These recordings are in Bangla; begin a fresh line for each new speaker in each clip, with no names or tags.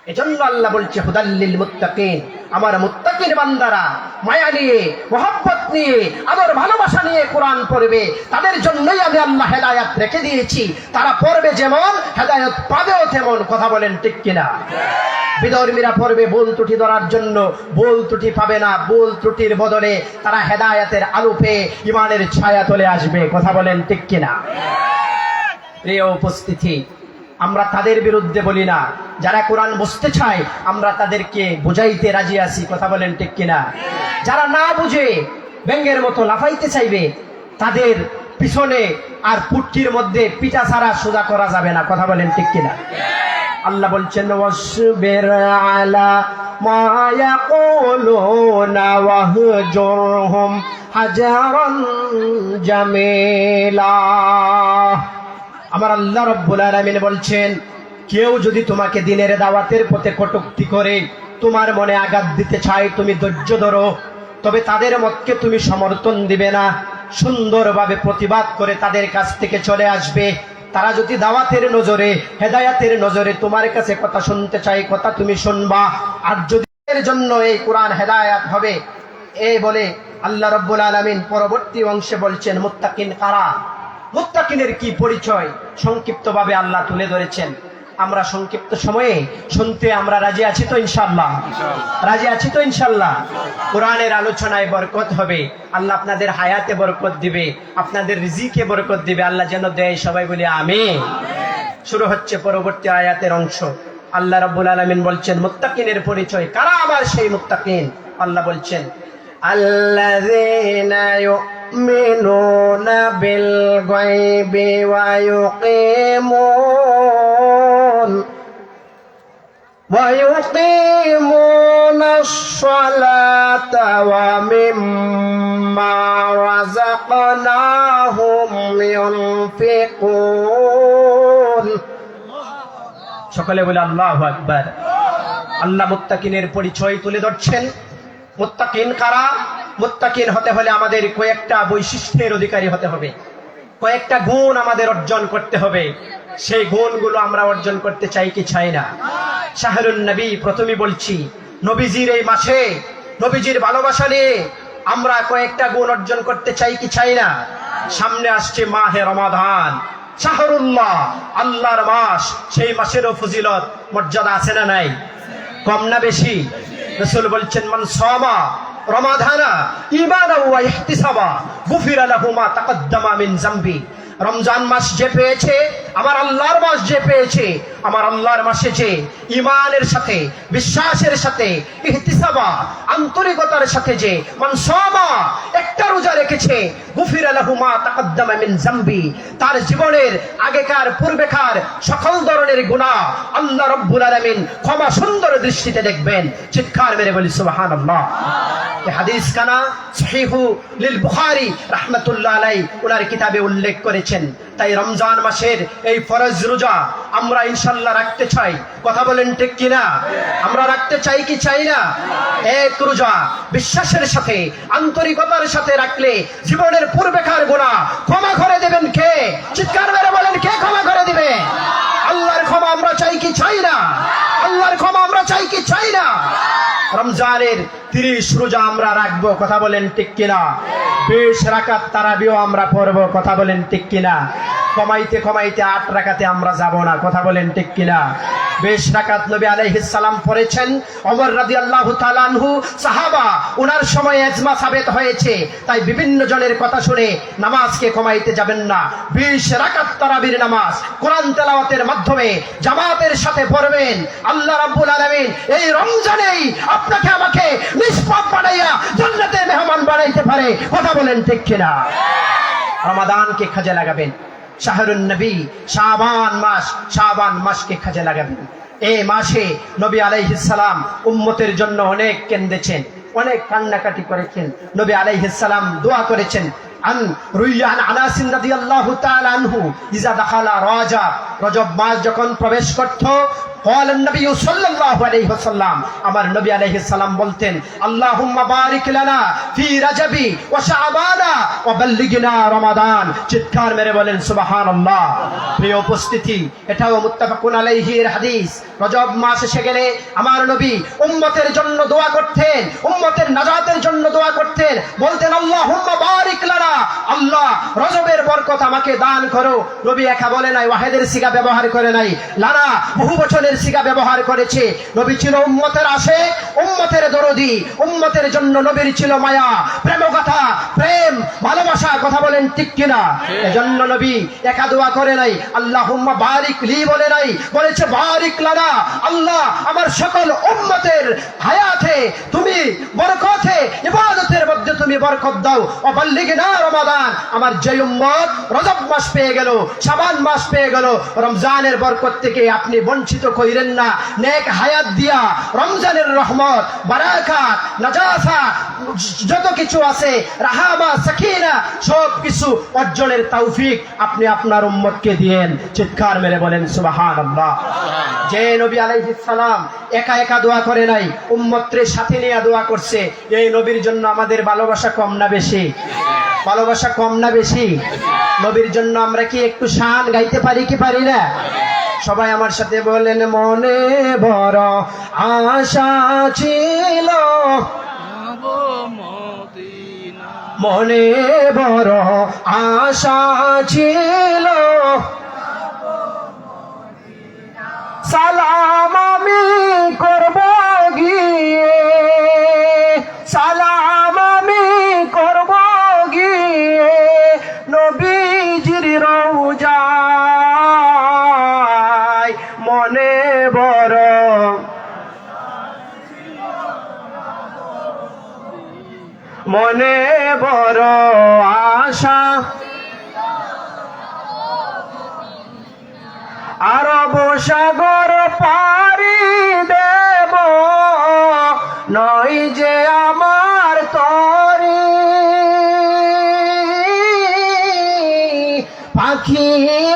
এজন্য আল্লাহ বলছে হুদাল্লিল মুত্তাকিন, আমার মুত্তাকিন বান্দারা মায়া নিয়ে, মহব্বত নিয়ে, আদর ভালোবাসা নিয়ে কোরআন পড়বে, তাদের জন্যই আমি আল্লাহ হেদায়েত রেখে দিয়েছি। তারা পড়বে যেমন হেদায়েত পাবেও তেমন। কথা বলেন ঠিক কিনা? বিধর্মীরা পড়বে ভুল ত্রুটি ধরার জন্য, ভুল ত্রুটি পাবে না, ভুল ত্রুটির বদলে তারা হেদায়েতের আলো পেয়ে ইমানের ছায়া তলে আসবে। কথা বলেন ঠিক কিনা? প্রিয় উপস্থিতি, আমরা তাদের বিরুদ্ধে বলি না, যারা কোরআন বুঝতে চায় আমরা তাদেরকে বুঝাইতে রাজি আছি। কথা বলেন ঠিক কিনা? যারা না বুঝে ব্যাঙের মতো লাফাইতে চাইবে তাদের পিছনে আর পুটকির মধ্যে পিঠা ছাড়া সোজা করা যাবে না। কথা বলেন ঠিক কিনা? আল্লাহ বলছেন ওয়াসবির আলা মা ইয়াকুলুনা ওয়াহজুরহুম হাজারান জামিলা। আমার আল্লাহ রাব্বুল আলামিন বলছেন, কেউ যদি তোমাকে দিনের দাওয়াতের পথে কটূক্তি করে, তোমার মনে আঘাত দিতে চায়, তুমি ধৈর্য ধরো, তবে তাদের মতকে তুমি সমর্থন দিবে না, সুন্দরভাবে প্রতিবাদ করে তাদের কাছ থেকে চলে আসবে। তারা যদি দাওয়াতের নজরে, হেদায়াতের নজরে তোমার কাছে কথা শুনতে চায়, কথা তুমি শুনবা। আর যদি এর জন্য এই কোরআন হেদায়াত হবে, এই বলে আল্লাহ রাব্বুল আলামিন পরবর্তী অংশে বলছেন মুত্তাকিন কারা, মুত্তাকিনের কি পরিচয় সংক্ষিপ্তভাবে আল্লাহ তুলে ধরেছেন। আমরা সংক্ষিপ্ত সময়ে শুনতে আমরা রাজি আছি তো ইনশাআল্লাহ? রাজি আছি তো ইনশাআল্লাহ? কোরআনের আলোচনায় বরকত হবে, আল্লাহ আপনাদের হায়াতে বরকত দিবে, আপনাদের রিজিকে বরকত দিবে, আল্লাহ যেন দেয়। সবাই বলি আমিন। শুরু হচ্ছে পরবর্তী আয়াতের অংশ। আল্লাহ রাব্বুল আলামিন বলছেন মুত্তাকিনের পরিচয় কারা, আবার সেই মুত্তাকিন। আল্লাহ বলছেন আল্লাযীনা ইউমিনুনা বিল গায়বি ওয়া ইউকিমুনাস সালাতা ওয়া মিম্মা রাযাকনাহুম ইউনফিকুন। সকলে বলে আল্লাহু আকবার। আল্লাহ মুত্তাকিনের পরিচয় তুলে ধরছেন। মুত্তাকিন কারা? মুত্তাকিন হতে হলে আমাদের কয়েকটা বৈশিষ্ট্যের অধিকারী হতে হবে, কয়েকটা গুণ আমাদের অর্জন করতে হবে। সেই গুণগুলো আমরা অর্জন করতে চাই কি চাই না? শাহরুন নবী, প্রথমে বলছি নবীজির এই মাসে নবীজির ভালোবাসা নিয়ে আমরা কয়েকটা গুণ অর্জন করতে চাই কি চাই না? সামনে আসছে মাহে রমাদান, শাহরুল্লাহ, আল্লাহর মাস। সেই মাসেরও ফজিলত মর্যাদা আছে না নাই? কম না বেশি? রাসূল বলছেন মান সামা রমাদানা ঈমানান ওয়া ইহতিসাবা গুফিরা লাহু মা তাকদ্দামা মিন যামবি। রমজান মাস যে পেয়েছে, আমার আল্লাহর মাস যে পেয়েছে, আমার আল্লাহর মাসে যে ঈমানের সাথে, বিশ্বাসের সাথে, ইহতিসাবা আন্তরিকতার সাথে যে মান সামা একটা রোজা রেখেছে, গুফিরা লাহু মা তাকদ্দামা মিন যামবি, তার জীবনের আগেকার পূর্বেকার সকল ধরনের গুনাহ আল্লাহ রাব্বুল আলামিন ক্ষমা সুন্দর দৃষ্টিতে দেখবেন। চিৎকার মেরে বলি সুবহানাল্লাহ। এই হাদিস কানা সহিহু লিল বুখারী রাহমাতুল্লাহ আলাইহি ওনার কিতাবে উল্লেখ করেছেন। তাই রমজান মাসের এই ফরজ রোজা আমরা ইনশাআল্লাহ রাখতে চাই। কথা বলেন ঠিক কিনা? আমরা রাখতে চাই কি চাই না? এক রোজা বিশ্বাসের সাথে, আন্তরিকতার সাথে রাখলে জীবনের পূর্বেকার গুনাহ ক্ষমা করে দেবেন কে? চিৎকার মেরে বলেন কে ক্ষমা করে দিবে? আল্লাহর ক্ষমা আমরা চাই কি চাই না? আল্লাহর ক্ষমা আমরা চাই কি চাই না? রমজানের 30 রোজা আমরা রাখবো। কথা বলেন ঠিক কিনা? 20 রাকাত তারাবিও আমরা পড়বো। কথা বলেন ঠিক কিনা? কমাইতে কমাইতে 8 রাকাতে আমরা যাব না। কথা বলেন ঠিক কিনা? 20 রাকাত নবী আলাইহিস সালাম পড়েছেন। ওমর রাদিয়াল্লাহু তাআলা আনহু সাহাবা, ওনার সময় ইজমা সাবিত হয়েছে। তাই বিভিন্ন জনের কথা শুনে নামাজকে কমাইতে যাবেন না। 20 রাকাত তারাবির নামাজ কোরআন তেলাওয়াতের মাধ্যমে জামাতের সাথে পড়বেন। আল্লাহ রাব্বুল আলামিন এই রমজানেই আপনাকে আমাকে নিষ্পাপ বানাইয়া জান্নাতের মেহমান বানাইতে পারে। কথা বলেন ঠিক কিনা? রমাদানকে কাজে লাগাবেন। শাহরুন নবী, শাবান মাস, শাবান মাসকে কাজে লাগাবেন। এই মাসে নবী আলাইহিস সালাম উম্মতের জন্য অনেক কেঁদেছেন, অনেক কান্নাকাটি করেছেন। নবী আলাইহিস সালাম দোয়া করেছেন। আন রুইয়ান আনাস রাদিয়াল্লাহু তাআলা আনহু ইজা দাখালা রাজা রজব মাস যখন প্রবেশ করত, قال النبي صلى الله عليه وسلم, আমার নবী আলাইহিস সালাম বলতেন, আল্লাহুম্মা বারিক লানা ফি রাজাবি ওয়া শাবানা ওয়া বাল্লিগনা রমাদান। চিৎকার মেরে বলেন সুবহানাল্লাহ। প্রিয় উপস্থিতি, এটাও মুত্তাফাকুন আলাইহির হাদিস। রজব মাস এসে গেলে আমার নবী উম্মতের জন্য দোয়া করতেন, উম্মতের নাজাতের জন্য দোয়া করতেন, বলতেন আল্লাহুম্মা বারিক লানা, আল্লাহ রজবের বরকত আমাকে দান করো। নবী একা বলে নাই, ওয়াহিদের সিগা ব্যবহার করে নাই, লানা বহু বচনের সিগা ব্যবহার করেছে। নবী ছিল উম্মতের আশিক, উম্মতের দরদি, উম্মতের জন্য নবীর ছিল মায়া, প্রেম কথা, প্রেম ভালোবাসা। কথা বলেন ঠিক কিনা? এজন্য নবী একা দোয়া করে নাই, আল্লাহুম্মা বারিক লি বলে নাই, বলেছে বারিক লানা, আল্লাহ আমার সকল উম্মতের হায়াতে তুমি বরকতে, ইবাদতের মধ্যে তুমি বরকত দাও। ও বাল্লিগনা রমাদান, আমার যে উম্মত রজব মাস পেয়ে গেল, শাবান মাস পেয়ে গেল, রমজানের বরকত থেকে আপনি বঞ্চিত কইরেন না। নেক হায়াত দিয়া রমজানের রহমত, বারাকাত, নাজাসাত যত কিছু আছে, রাহামা, সাকিনা, সব কিছু অর্জনের তৌফিক আপনি আপনার উম্মতকে দিয়েন। চিৎকার মেরে বলেন সুবহানাল্লাহ। যে নবী আলাইহিস সালাম একা একা দোয়া করে নাই, উম্মতের সাথে নিয়ে দোয়া করছে। এই নবীর জন্য আমাদের ভালোবাসা কম না বেশি? ভালোবাসা কম না বেশি? নবীর জন্য আমরা কি একটু শান গাইতে পারি কি পারি না? সবাই আমার সাথে বলেন, মনে বড় আশা ছিল, মনে বড় আশা ছিল, সালাম আমি করব গিয়ে, সালাম আমি করব গিয়ে নবীজির রওজায়। মনে বড় মনে বড় আশা, আরব সাগর পাড়ি দেব, নয় যে আমার তরি, পাখি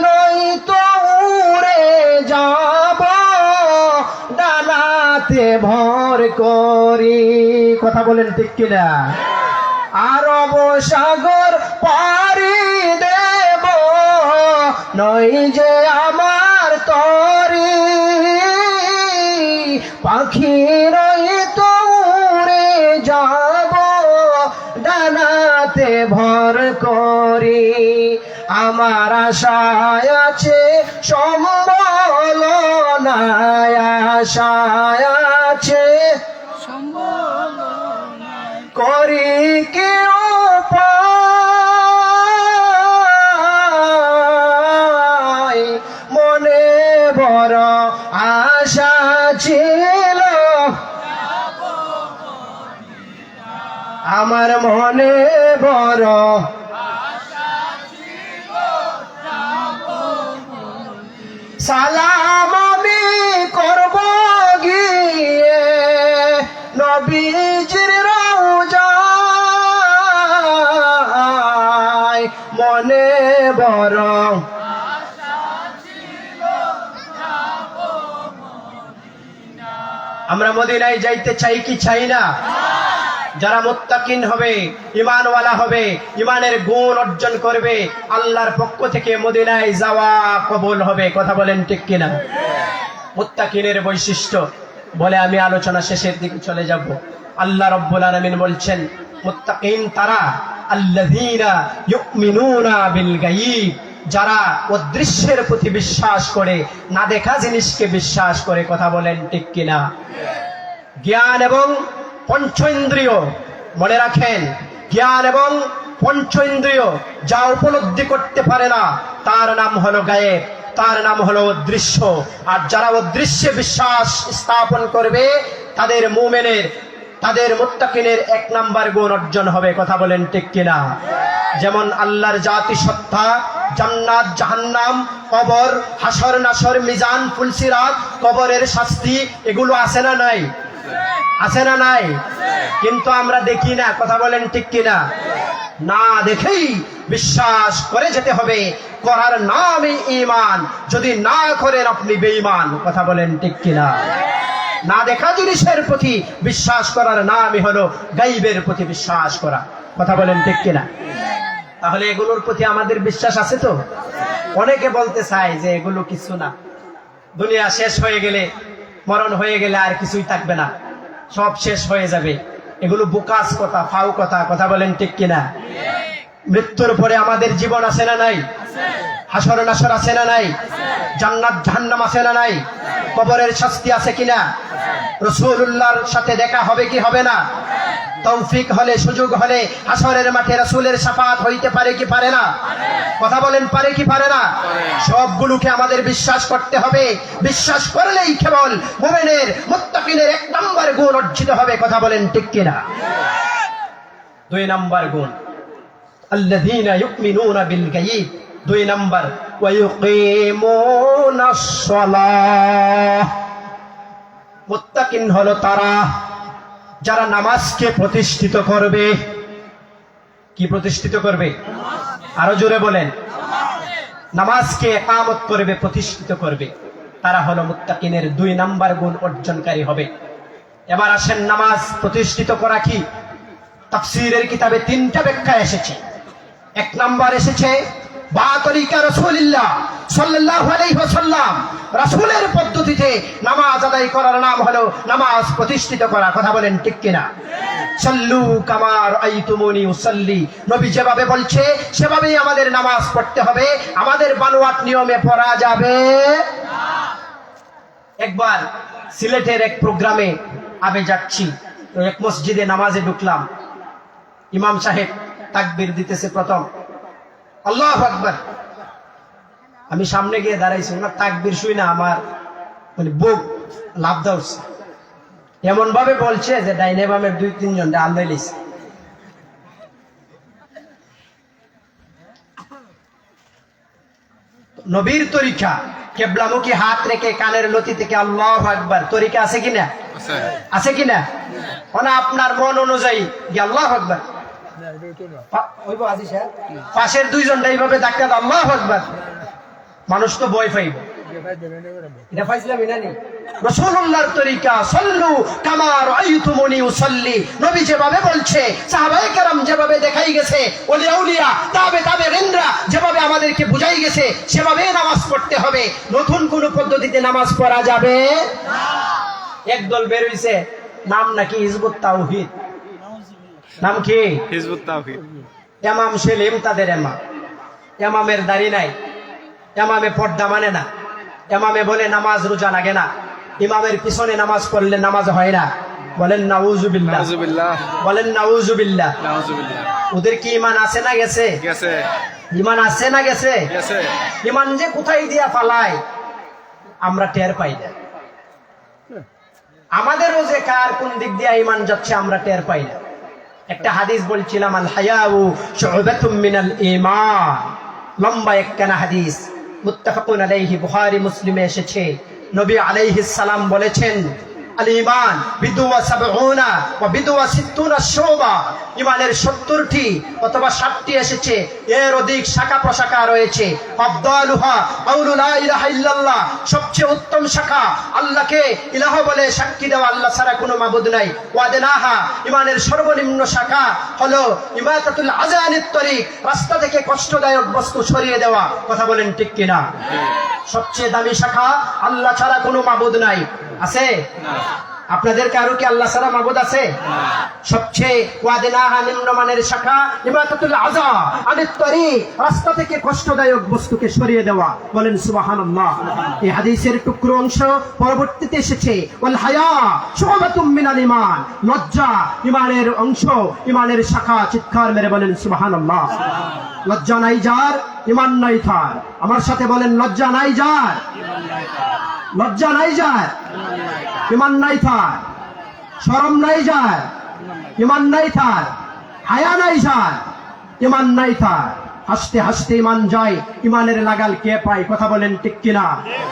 নয় তো উড়ে যাব, ডানাতে ভর করি। কথা বলেন ঠিক কিনা? আরব সাগর পাড়ি দেব, নয় যে আমার তরি, পাখি নয় তো উড়ে যাব, ডানাতে ভর করি। আমার আশায় আছে সম্বল, আশায় আছে করি কেউ পাই, মনে বড় আশা ছিল, আমার মনে বড় সালাম আমি করব গিয়ে নবীজির রওজায়। মনে বড় আমরা মদিনায় যাইতে চাই কি চাই না? যারা মুত্তাকিন হবে, ঈমানওয়ালা হবে, ঈমানের গুণ অর্জন করবে, আল্লাহর পক্ষ থেকে মদিনায় যাওয়া কবুল হবে। কথা বলেন ঠিক কিনা? মুত্তাকিনের বৈশিষ্ট্য বলে আমি আলোচনা শেষের দিকে চলে যাব। আল্লাহ রাব্বুল আলামিন বলছেন, মুত্তাকিন তারা আল্লাযীনা ইউমিনুনা বিল গায়ব, যারা অদৃশ্যের প্রতি বিশ্বাস করে, না দেখা জিনিসকে বিশ্বাস করে। কথা বলেন ঠিক কিনা? জ্ঞান এবং পঞ্চ ইন্দ্রিয়, মনে রাখেন, জ্ঞান এবং পঞ্চ ইন্দ্রিয় যা উপলব্ধি করতে পারে না তার নাম হলো গায়েব, তার নাম হলো অদৃশ্য। আর যারা অদৃশ্যে বিশ্বাস স্থাপন করবে তাদের মুমিনের, তাদের মুত্তাকিনের 1 নাম্বার গুণ অর্জন হবে। কথা বলেন ঠিক কিনা? যেমন আল্লাহর জাতি সত্তা, জান্নাত জাহান্নাম, কবর, হাসর নাসর, মিজান, ফুলসিরাত, কবরের শাস্তি, এগুলো আছে না নাই? আছে না নাই? কিন্তু আমরা দেখি না। কথা বলেন ঠিক কিনা? না দেখেই বিশ্বাস করে যেতে হবে। করার নামই ঈমান। যদি না করেন আপনি বেঈমান। কথা বলেন ঠিক কিনা? না দেখা জিনিসের প্রতি বিশ্বাস করার নামই হলো গায়বের প্রতি বিশ্বাস করা। কথা বলেন ঠিক কিনা? তাহলে এগুলোর প্রতি আমাদের বিশ্বাস আছে তো? অনেকে বলতে চায় যে এগুলো কিছু না, দুনিয়া শেষ হয়ে গেলে, মরণ হয়ে গেলে আর কিছুই থাকবে না, সব শেষ হয়ে যাবে। এগুলো বোকাস কথা, ফাউ কথা। কথা বলেন ঠিক কিনা? মৃত্যুর পরে আমাদের জীবন আছে না নাই? হাসর নাসর আছে না নাই? জান্নাত জাহান্নাম আছে না নাই? কবরের শাস্তি আছে কিনা? রাসূলুল্লাহর সাথে দেখা হবে কি হবে না? তৌফিক হলে, সুযোগ হলে হাসরের মাঠে রাসূলের শাফাত হইতে পারে কি পারে না? কথা বলেন পারে কি পারে না? সবগুলোকে আমাদের বিশ্বাস করতে হবে। বিশ্বাস করলেই কেবল মুমিনের, মুত্তাকিনের 1 নম্বর গুণ অর্জিত হবে। কথা বলেন ঠিক কিনা? 2 নম্বর গুণ আল্লাযীনা ইউমিনুনা বিল গায়ব। 2 নম্বর ওয়া ইউকিমুনাস সালাহ। মুত্তাকিন হলো তারা যারা নামাজকে প্রতিষ্ঠিত করবে। কি প্রতিষ্ঠিত করবে? আরো জোরে বলেন। নামাজকে ইকামত করবে, প্রতিষ্ঠিত করবে। তারা হলো মুত্তাকিনের 2 নম্বর গুণ অর্জনকারী হবে। এবার আসেন, নামাজ প্রতিষ্ঠিত করা কি? তাফসীরের কিতাবে 3টা ব্যাখ্যা এসেছে। 1 নম্বর এসেছে বা তরিকা রাসূলুল্লাহ সাল্লাল্লাহু আলাইহি ওয়াসাল্লাম, রাসূলের পদ্ধতিতে নামাজ আদায় করার নাম হলো নামাজ প্রতিষ্ঠিত করা। কথা বলেন ঠিক কিনা? সাল্লু কামা রাআইতুমুনি উসাল্লি। নবী যেভাবে বলছে সেভাবেই আমাদের নামাজ পড়তে হবে। আমাদের বানোয়াট নিয়মে পড়া যাবে না। একবার সিলেটের এক প্রোগ্রামে আমি যাচ্ছি, তো এক মসজিদে নামাজে ঢুকলাম। ইমাম সাহেব তাকবীর দিতেছে প্রথম, আল্লাহু আকবার। আমি সামনে গিয়ে দাঁড়াইছি, ওনার তাকবীর শুই না আমার মানে বুক লাফ দাউছে। এমন ভাবে বলছে যে ডাইনে বামের 2-3 জন আল্লাহ লিছে। নবীর তরিকা কেবলামুখী হাত রেখে কানের লতি থেকে আল্লাহু আকবার তরিকা আছে কিনা? আছে কিনা? ওনা আপনার মন অনুযায়ী আল্লাহু আকবার। পাশের 2 জন এইভাবে ডাক্তার আল্লাহু আকবার, মানুষ তো ভয় পাইব। এটা ফাইজলামি না নি? রাসূলুল্লাহর তরিকা সাল্লু কামা রাআইতুমুনি উসাল্লি। নবী যেভাবে বলছে, সাহাবায়ে কেরাম যেভাবে দেখাই গেছে, ওলি আউলিয়া তাবেঈনরা যেভাবে আমাদেরকে বুঝাই গেছে, সেভাবে নামাজ পড়তে হবে। নতুন কোন পদ্ধতিতে নামাজ পড়া যাবে না। একদল বের হইছে, নাম নাকি হিজবুত তাওহীদ। নাম কি? হিজবুত তাওহীদ। ইমাম সেলিম তাদের ইমাম। ইমামের দাড়ি নাই, ইমামে পর্দা মানে না, ইমামে বলে নামাজ রোজা লাগে না, ইমামের পিছনে নামাজ পড়লে নামাজ হয় না। বলেন নাউজুবিল্লাহ, বলেন নাউজুবিল্লাহ। ওদের কি ঈমান আছে না গেছে? ঈমান আছে না গেছে? ঈমান যে কোথায় দিয়া ফালায় আমরা টের পাই না। আমাদেরও যে কার কোন দিক দিয়ে ঈমান যাচ্ছে আমরা টের পাই না। একটা হাদিস বলছিলাম, আল হায়াউ শু'বাতুম মিনাল ঈমান। লম্বা একখানা হাদিস, মুত্তাফাকুন আলাইহি, বুখারী মুসলিমে এসেছে। নবী আলাইহিস সালাম বলেছেন, আল ঈমান বিদুয়া ৭০ ওয়া বিদুয়া ৬০ শুবা। ঈমানের ৭০টি অথবা ৬০টি এসেছে, এর অধিক শাখা প্রশাখা রয়েছে। আফদালুহা কাউলু লা ইলাহা ইল্লাল্লাহ। সবচেয়ে উত্তম শাখা আল্লাহকে ইলাহ বলে সাক্ষী দেওয়া, আল্লাহ ছাড়া কোনো মাবুদ নাই। ওয়াদনাহা, ঈমানের সর্বনিম্ন শাখা হলো ইমাতাতুল আযানিত তরিক, রাস্তা থেকে কষ্টদায়ক বস্তু সরিয়ে দেওয়া। কথা বলেন ঠিক কিনা? সবচেয়ে দামি শাখা আল্লাহ ছাড়া কোনো মাবুদ নাই। আছে? আপনাদের কারো কি আল্লাহ ছাড়া মাবুদ আছে? সবচেয়ে ওয়াদনাহা, নিম্নমানের শাখা ইমাতাতুল আযানিত তরিক, রাস্তা থেকে কষ্টদায়ক বস্তুকে সরিয়ে দেওয়া। বলেন সুবহানাল্লাহ। এই হাদিসের টুকরো অংশ পরবর্তীতে এসেছে, ওয়াল হায়া শু'বাতুম মিনাল ঈমান। লজ্জা ঈমানের অংশ, ঈমানের শাখা। চিৎকার মেরে বলেন সুবহানাল্লাহ। লজ্জা নাই যার, ঈমান নাই তার। আমার সাথে বলেন, লজ্জা নাই যার, লজ্জা নাই যার, ঈমান নাই তার। শরম নাই যার, ঈমান নাই তার। হায়া নাই যার, ঈমান নাই তার। হাসতে হাসতে ঈমান যায়, ঈমানের লাগাল কে পায়? কথা বলেন ঠিক কিনা?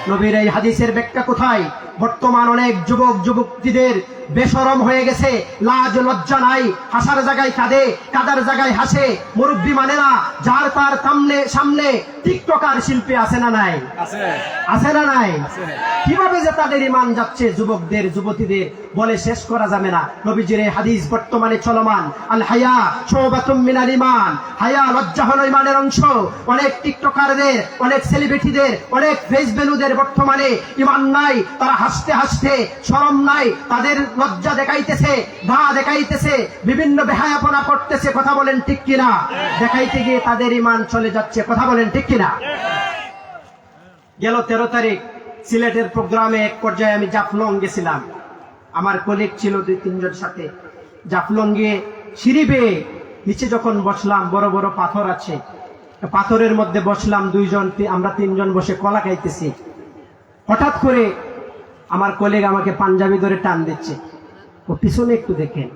নবীর এই হাদিসের ব্যাখ্যা কোথায়? বর্তমান অনেক যুবক যুবতীদের বেশরম হয়ে গেছে, লাজ লজ্জা নাই, হাসার জায়গায় কাঁদে, কাদার জায়গায় হাসে, মুরব্বী মানে না, যার তার সামনে টিকটকার শিল্পী আছে না নাই? আছে না নাই? কিভাবে যে তাদের ঈমান যাচ্ছে যুবকদের যুবতীদের বলে শেষ করা যাবে না। নবীজির এই হাদিস বর্তমানে চলমান, আল হায়া শুবাতুম মিনাল ঈমান, হায়া লজ্জা হলো ঈমানের অংশ। অনেক টিকটকারদের, অনেক সেলিব্রিটিদের, অনেক ফেস ভ্যালুদের বর্তমানে ঈমান নাই, তারা হাসতে হাসতে, শরম নাই, তাদের লজ্জা দেখাইতেছে, গা দেখাইতেছে, বিভিন্ন বেহায়াপনা করতেছে। কথা বলেন ঠিক কিনা? দেখাইতে গিয়ে তাদের ঈমান চলে যাচ্ছে। কথা বলেন ঠিক কিনা? গেল 13 তারিখ সিলেটের প্রোগ্রামে এক পর্যায়ে আমি জাফলং গেছিলাম, আমার কলিগ ছিল 2-3 জন সাথে। জাফলং গিয়ে সিঁড়ি বেয়ে নিচে যখন বসলাম, বড় বড় পাথর আছে, পাথরের মধ্যে বসলাম, আমরা 3 জন বসে কলা খাইতেছি। হঠাৎ করে আমার কলিগ আমাকে পাঞ্জাবি ধরে টান দিচ্ছে, ও পিছনে একটু দেখেন।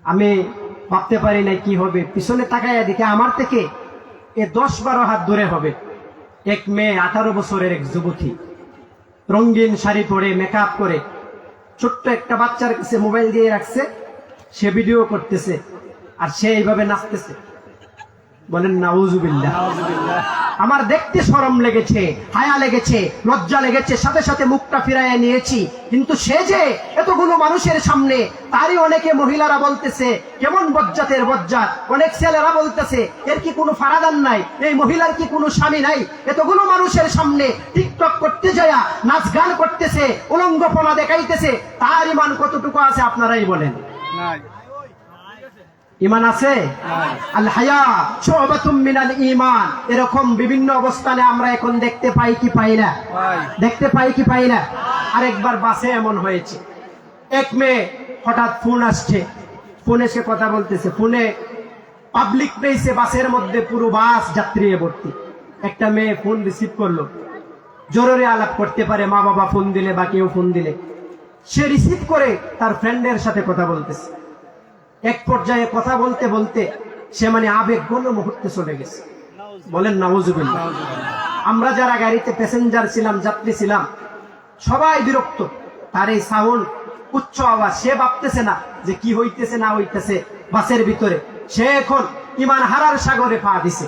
আমি ভাবতে পারি না কি হবে, পিছনে তাকাইয়া দেখে আমার থেকে 10-12 হাত দূরে হবে এক মেয়ে, 18 বছরের এক যুবতী, রঙিন শাড়ি পরে, মেকআপ করে, ছোট্ট একটা বাচ্চার কাছে মোবাইল দিয়ে রাখছে, সে ভিডিও করতেছে আর সে এইভাবে নাচতেছে। বলেন নাউজুবিল্লাহ। আমার দেখতে শরম লেগেছে, হায়া লেগেছে, লজ্জা লেগেছে, সাথে সাথে মুখটা ফিরাইয়া নিয়েছি। কিন্তু সে যে এতগুলো মানুষের সামনে, তারই অনেকে মহিলারা বলতেছে কেমন বজ্জাতের বজ্জাত, অনেক ছেলেরা বলতেছে এর কি কোনো ফারাদান নাই, এই মহিলার কি কোনো স্বামী নাই। এতগুলো মানুষের সামনে টিকটক করতে যায়া নাচ গান করতেছে, উলঙ্গপনা দেখাইতেছে, তার ঈমান কতটুকু আছে আপনারাই বলেন? নাই। ঈমান আছে? আল হায়া শুবাতুম মিনাল ঈমান। এরকম বিভিন্ন অবস্থানে আমরা এখন দেখতে পাই কি পাই না? দেখতে পাই কি পাই না? আরেকবার বাসে এমন হয়েছে, এক মেয়ে হঠাৎ ফোন আসছে, ফোনে সে কথা বলতেছে, ফোনে পাবলিক প্লেসে, বাসের মধ্যে পুরো বাস যাত্রী ভর্তি। একটা মেয়ে ফোন রিসিভ করলো, জরুরি আলাপ করতে পারে, মা বাবা ফোন দিলে বা কেউ ফোন দিলে, সে রিসিভ করে তার ফ্রেন্ডের সাথে কথা বলতেছে। এক পর্যায়ে কথা বলতে বলতে সে আবেগ ঘন মুহূর্তে চলে গেছে। বলেন নাউজুবিল্লাহ। আমরা যারা গাড়িতে প্যাসেঞ্জার ছিলাম, যাত্রী ছিলাম, সবাই বিরক্ত। তার এই সাউন্ড, উচ্চ আওয়াজ, সে ভাবতেছে না যে কি হইতেছে না হইতেছে বাসের ভিতরে। সে এখন ঈমান হারার সাগরে পা দিছে।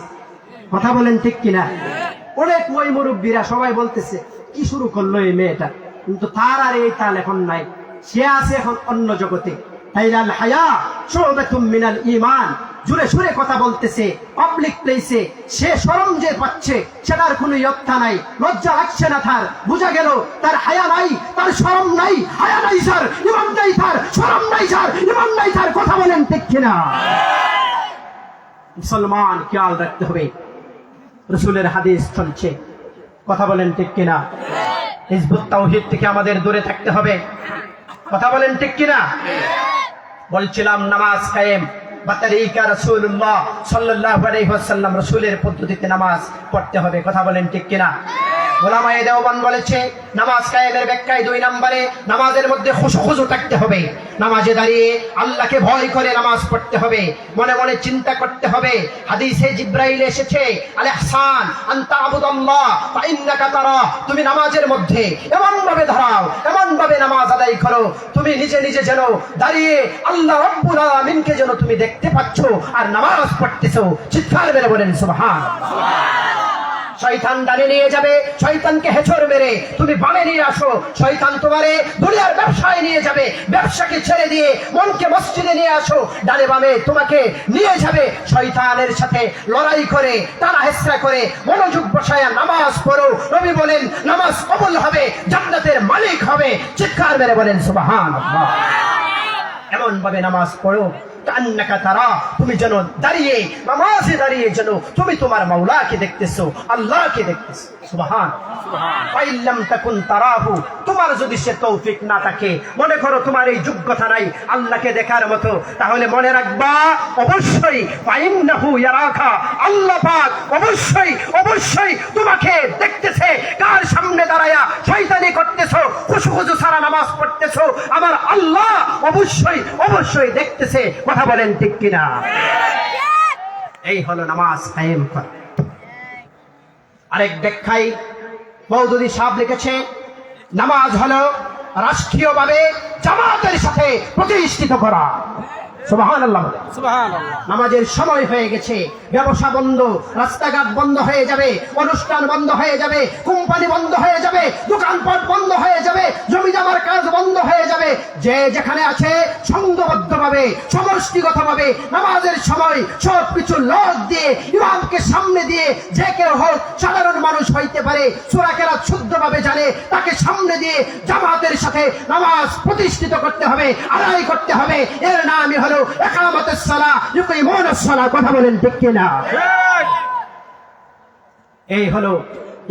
কথা বলেন ঠিক কিনা? অনেক ওই মুরব্বীরা সবাই বলতেছে কি শুরু করলো এই মেয়েটা, কিন্তু তার আর এই তাল এখন নাই, সে আছে এখন অন্য জগতে। আল হায়া শুবাতুম মিনাল ঈমান, জুড়ে সুরে কথা বলতেছে পাবলিক প্লেসে, সে শরম যে পাচ্ছে সেটার কোনো ইয়ত্তা নাই, লজ্জা লাগছে না তার। বোঝা গেল তার হায়া নাই, তার শরম নাই। হায়া নাই স্যার, ঈমান নাই তার, শরম নাই স্যার, ঈমান নাই তার। কথা বলেন ঠিক কিনা? মুসলমান খেয়াল রাখতে হবে, রাসূলের হাদিস চলছে। কথা বলেন ঠিক কিনা? হিজবুত তাওহীদ থেকে আমাদের দূরে থাকতে হবে। কথা বলেন ঠিক কিনা? বলছিলাম নামাজ কায়েম বা তরিকা রাসূলুল্লাহ সাল্লাল্লাহু আলাইহি ওয়াসাল্লাম, রাসূলের পদ্ধতিতে নামাজ পড়তে হবে। কথা বলেন ঠিক কিনা? উলামায়ে দেওবন্দ বলেছে নামাজ কায়েমের ব্যাখ্যায় 2 নম্বরে নামাজের মধ্যে খুশু থাকতে হবে। নামাজে দাঁড়িয়ে আল্লাহকে ভয় করে নামাজ পড়তে হবে, মনে মনে চিন্তা করতে হবে। হাদিসে জিবরাইল এসেছে, আল ইহসান আন তা'বুদাল্লাহ ফাইন্নাকা তারা, তুমি নামাজের মধ্যে এমন ভাবে দাঁড়াও, এমন ভাবে নামাজ আদায় করো, তুমি নিজে নিজে যেন দাঁড়িয়ে আল্লাহ রাব্বুল আলামিনকে যেন তুমি দেখতে পাচ্ছ আর নামাজ পড়তেছো। চিৎকার মেরে বলেন সুবহানাল্লাহ। শয়তান ডানে নিয়ে যাবে, শয়তানকে হেঁচড় মেরে তুমি বামে নিয়ে আসো। শয়তান তোমারে দুনিয়ার ব্যবসায় নিয়ে যাবে, ব্যবসাকে ছেড়ে দিয়ে মনকে মসজিদে নিয়ে আসো। ডানে বামে তোমাকে নিয়ে যাবে, শয়তানের সাথে লড়াই করে, টানা হেঁচড়া করে মনোযোগ বসায়া নামাজ পড়ো। নবী বলেন নামাজ কবুল হবে, জান্নাতের মালিক হবে। চিৎকার মেরে বলেন সুবহানাল্লাহ। এমন ভাবে নামাজ পড়ো কান্নাকা তারা, তুমি যেন দাঁড়িয়ে নামাজে দাঁড়িয়ে যেন তুমি তোমার মাওলাকে দেখতেছো, আল্লাহকে দেখতেছো। সুবহান। তাকুন তারাহু, তোমার যদি সে তৌফিক না থাকে, মনে করো তোমার এই যোগ্যতা নাই আল্লাহকে দেখার মতো, তাহলে মনে রাখবা অবশ্যই ফাইন্নাহু ইয়ারাকা, আল্লাহ পাক অবশ্যই অবশ্যই তোমাকে দেখতেছে। কার সামনে দাঁড়ায়া শয়তানি করতেছো, খুশু সারা নামাজ পড়তেছো, আমার আল্লাহ অবশ্যই অবশ্যই দেখতেছে। কথা বলেন ঠিক কিনা? এই হলো নামাজ কায়েম করা। আরেক ব্যাখ্যায় মওদুদী সাহেব লিখেছে নামাজ হলো রাষ্ট্রীয়ভাবে জামাতের সাথে প্রতিষ্ঠিত করা। সুবহানাল্লাহ। নামাজের সময় হয়ে গেছে, ব্যবসা বন্ধ, রাস্তাঘাট বন্ধ হয়ে যাবে, অনুষ্ঠান বন্ধ হয়ে যাবে, কোম্পানি বন্ধ হয়ে যাবে, দোকানপাট বন্ধ হয়ে যাবে, জমি জমার কাজ বন্ধ হয়ে যাবে। যে যেখানে আছে সংঘবদ্ধভাবে সমষ্টিগতভাবে নামাজের সময় সবকিছু লজ দিয়ে ইমামকে সামনে দিয়ে, যে কেউ হোক, সাধারণ মানুষ হইতে পারে, সূরা কেরাত শুদ্ধভাবে জানে, তাকে সামনে দিয়ে জামাতের সাথে নামাজ প্রতিষ্ঠিত করতে হবে, আদায় করতে হবে। এর নামই হলো ইকামাতুস সালাহ, ইউকিমুনাস সালাহ। কথা বলেন ঠিক কিনা? এই হলো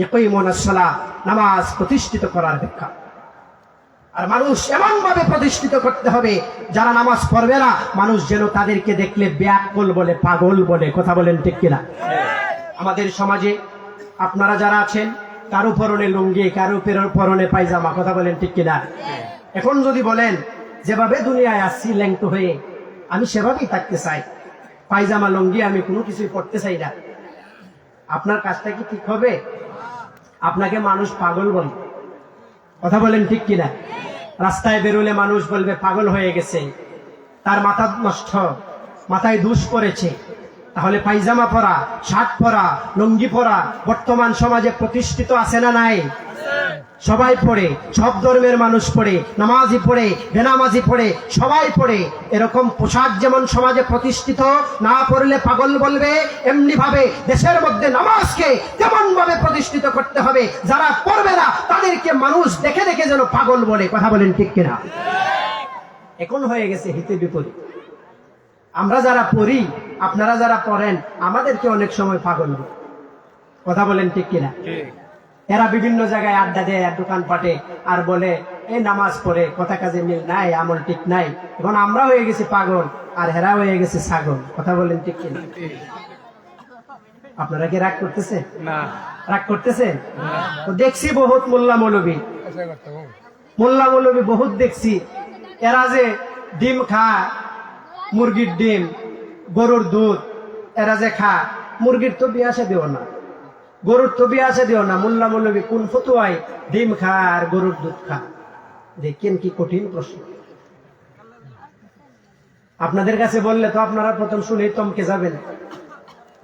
ইউকিমুনাস সালাহ, নামাজ প্রতিষ্ঠিত করার ব্যাখ্যা। আর মানুষ এমন ভাবে প্রতিষ্ঠিত করতে হবে, যারা নামাজ পড়বে না মানুষ যেন তাদেরকে দেখলে ব্যাকুল বলে, পাগল বলে। কথা বলেন ঠিক কিনা? আমাদের সমাজে আপনারা যারা আছেন, কারো পরনে লুঙ্গি, কারো পরনে পায়জামা। কথা বলেন ঠিক কিনা? এখন যদি বলেন যেভাবে দুনিয়ায় আসছি ল্যাংটো হয়ে, আমি সেভাবেই থাকতে চাই, পায়জামা লুঙ্গি আমি কোনো কিছুই পড়তে চাই না, আপনার কাজটা কি ঠিক হবে? আপনাকে মানুষ পাগল বলবে। কথা বলেন ঠিক কিনা? রাস্তায় বেরোলে মানুষ বলবে পাগল হয়ে গেছে, তার মাথা নষ্ট, মাথায় দুষ পড়েছে। তাহলে পায়জামা পরা, শার্ট পরা, লুঙ্গি পরা বর্তমান সমাজে প্রতিষ্ঠিত আছে না নাই? সবাই পড়ে, সব ধর্মের মানুষ পড়ে, নামাজি পড়ে, বেনামাজি পড়ে, সবাই পড়ে। এরকম পোশাক যেমন সমাজে প্রতিষ্ঠিত, না পড়লে পাগল বলবে, এমনি ভাবে দেশের মধ্যে নামাজকে তেমন ভাবে প্রতিষ্ঠিত করতে হবে, যারা পড়বে না তাদেরকে মানুষ দেখে দেখে যেন পাগল বলে। কথা বলেন ঠিক কিনা? এখন হয়ে গেছে হিতে বিপরীত। আমরা যারা পড়ি, আপনারা যারা পড়েন, আমাদেরকে অনেক সময় পাগল বলে। কথা বলেন ঠিক কিনা? এরা বিভিন্ন জায়গায় আড্ডা দেয়, আর দোকানপাটে, আর বলে এই নামাজ পড়ে, কথা কাজে মিল নাই, আমল ঠিক নাই। এখন আমরা হয়ে গেছি পাগল, আর হেরা হয়ে গেছে ছাগল। কথা বলেন ঠিক কিনা? আপনারা কি রাগ করতেছে? রাগ করতেছে? তো দেখছি বহুত মোল্লা মৌলবী বহুত দেখছি, এরা যে ডিম খায়, মুরগির ডিম, গরুর দুধ, এরা যে খায়, মুরগির তো বিয়ে আসে দিও না, গরুর তো বিয়ে আসে দিও না, মোল্লা মৌলবী কোন ফতুয়ায় ডিম খায় আর গরুর দুধ খায়? দেখেন কি কঠিন প্রশ্ন। আপনাদের কাছে বললে তো আপনারা প্রথম শুনেই চমকে যাবেন,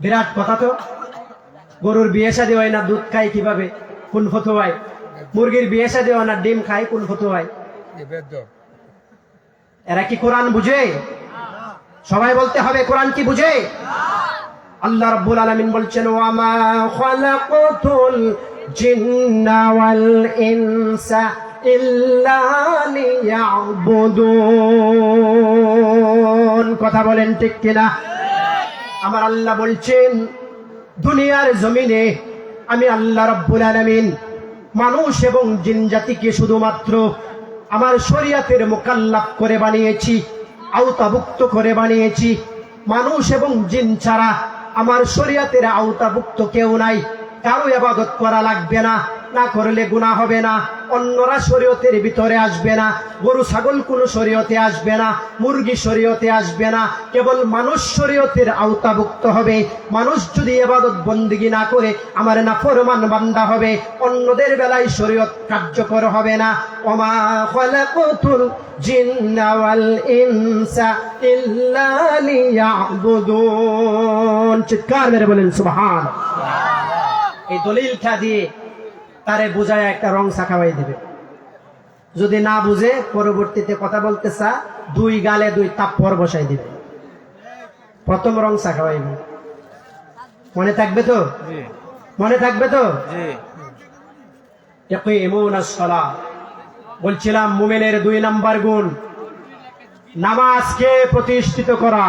বিরাট কথা তো। গরুর বিয়ে শাদী হয় না, দুধ খায় কিভাবে, কোন ফতুয়ায়? মুরগির বিয়ে শাদী হয় না, ডিম খায় কোন ফতুয়ায়? এরা কি কোরআন বুঝে? সবাই বলতে হবে কোরআন কি বুঝে? আল্লাহ রাব্বুল আলামিন বলছেন, ওয়া মা খালাকাতুল জিন্না ওয়াল ইনসা ইল্লা লিয়াবুদুন। কথা বলেন ঠিক কিনা? আমার আল্লাহ বলছেন, দুনিয়ার জমিনে আমি আল্লাহ রাব্বুল আলামিন মানুষ এবং জিন জাতিকে শুধুমাত্র আমার শরীয়তের মুকাল্লাফ করে বানিয়েছি, আওতাভুক্ত করে বানিয়েছি। মানুষ এবং জিন ছাড়া আমার শরীয়তের আওতাভুক্ত কেউ নাই। কারো ইবাদত করা লাগবে না, না করলে গুনাহ হবে না। অন্যরা শরীয়তের ভিতরে আসবে না, গরু ছাগল কোন শরীয়তে আসবে না, মুরগি শরীয়তে আসবে না। কেবল মানুষ শরীয়তের আওতাভুক্ত হবে। মানুষ যদি ইবাদত বন্দেগী না করে আমার নাফরমান বান্দা হবে। অন্যদের বেলায় শরীয়ত কার্যকর হবে না। ওমা খালাকাতুল জিন্না ওয়াল ইনসা ইল্লা লিয়াবুদুন। চিৎকার মেরে বলেন সুবহানাল্লাহ। এই দলিলটা দিয়ে তারে বুঝায় একটা রং খাওয়াই দেবে। যদি না বুঝে পরবর্তীতে কথা বলতে চা, দুই গালে দুই তাপ্পর বসাই দিবে। প্রথম রং খাওয়াইবে। মনে থাকবে তো? মনে থাকবে তো? ইকিমুনাস সালাহ। বলছিলাম মুমিনের 2 নাম্বার গুণ নামাজকে প্রতিষ্ঠিত করা।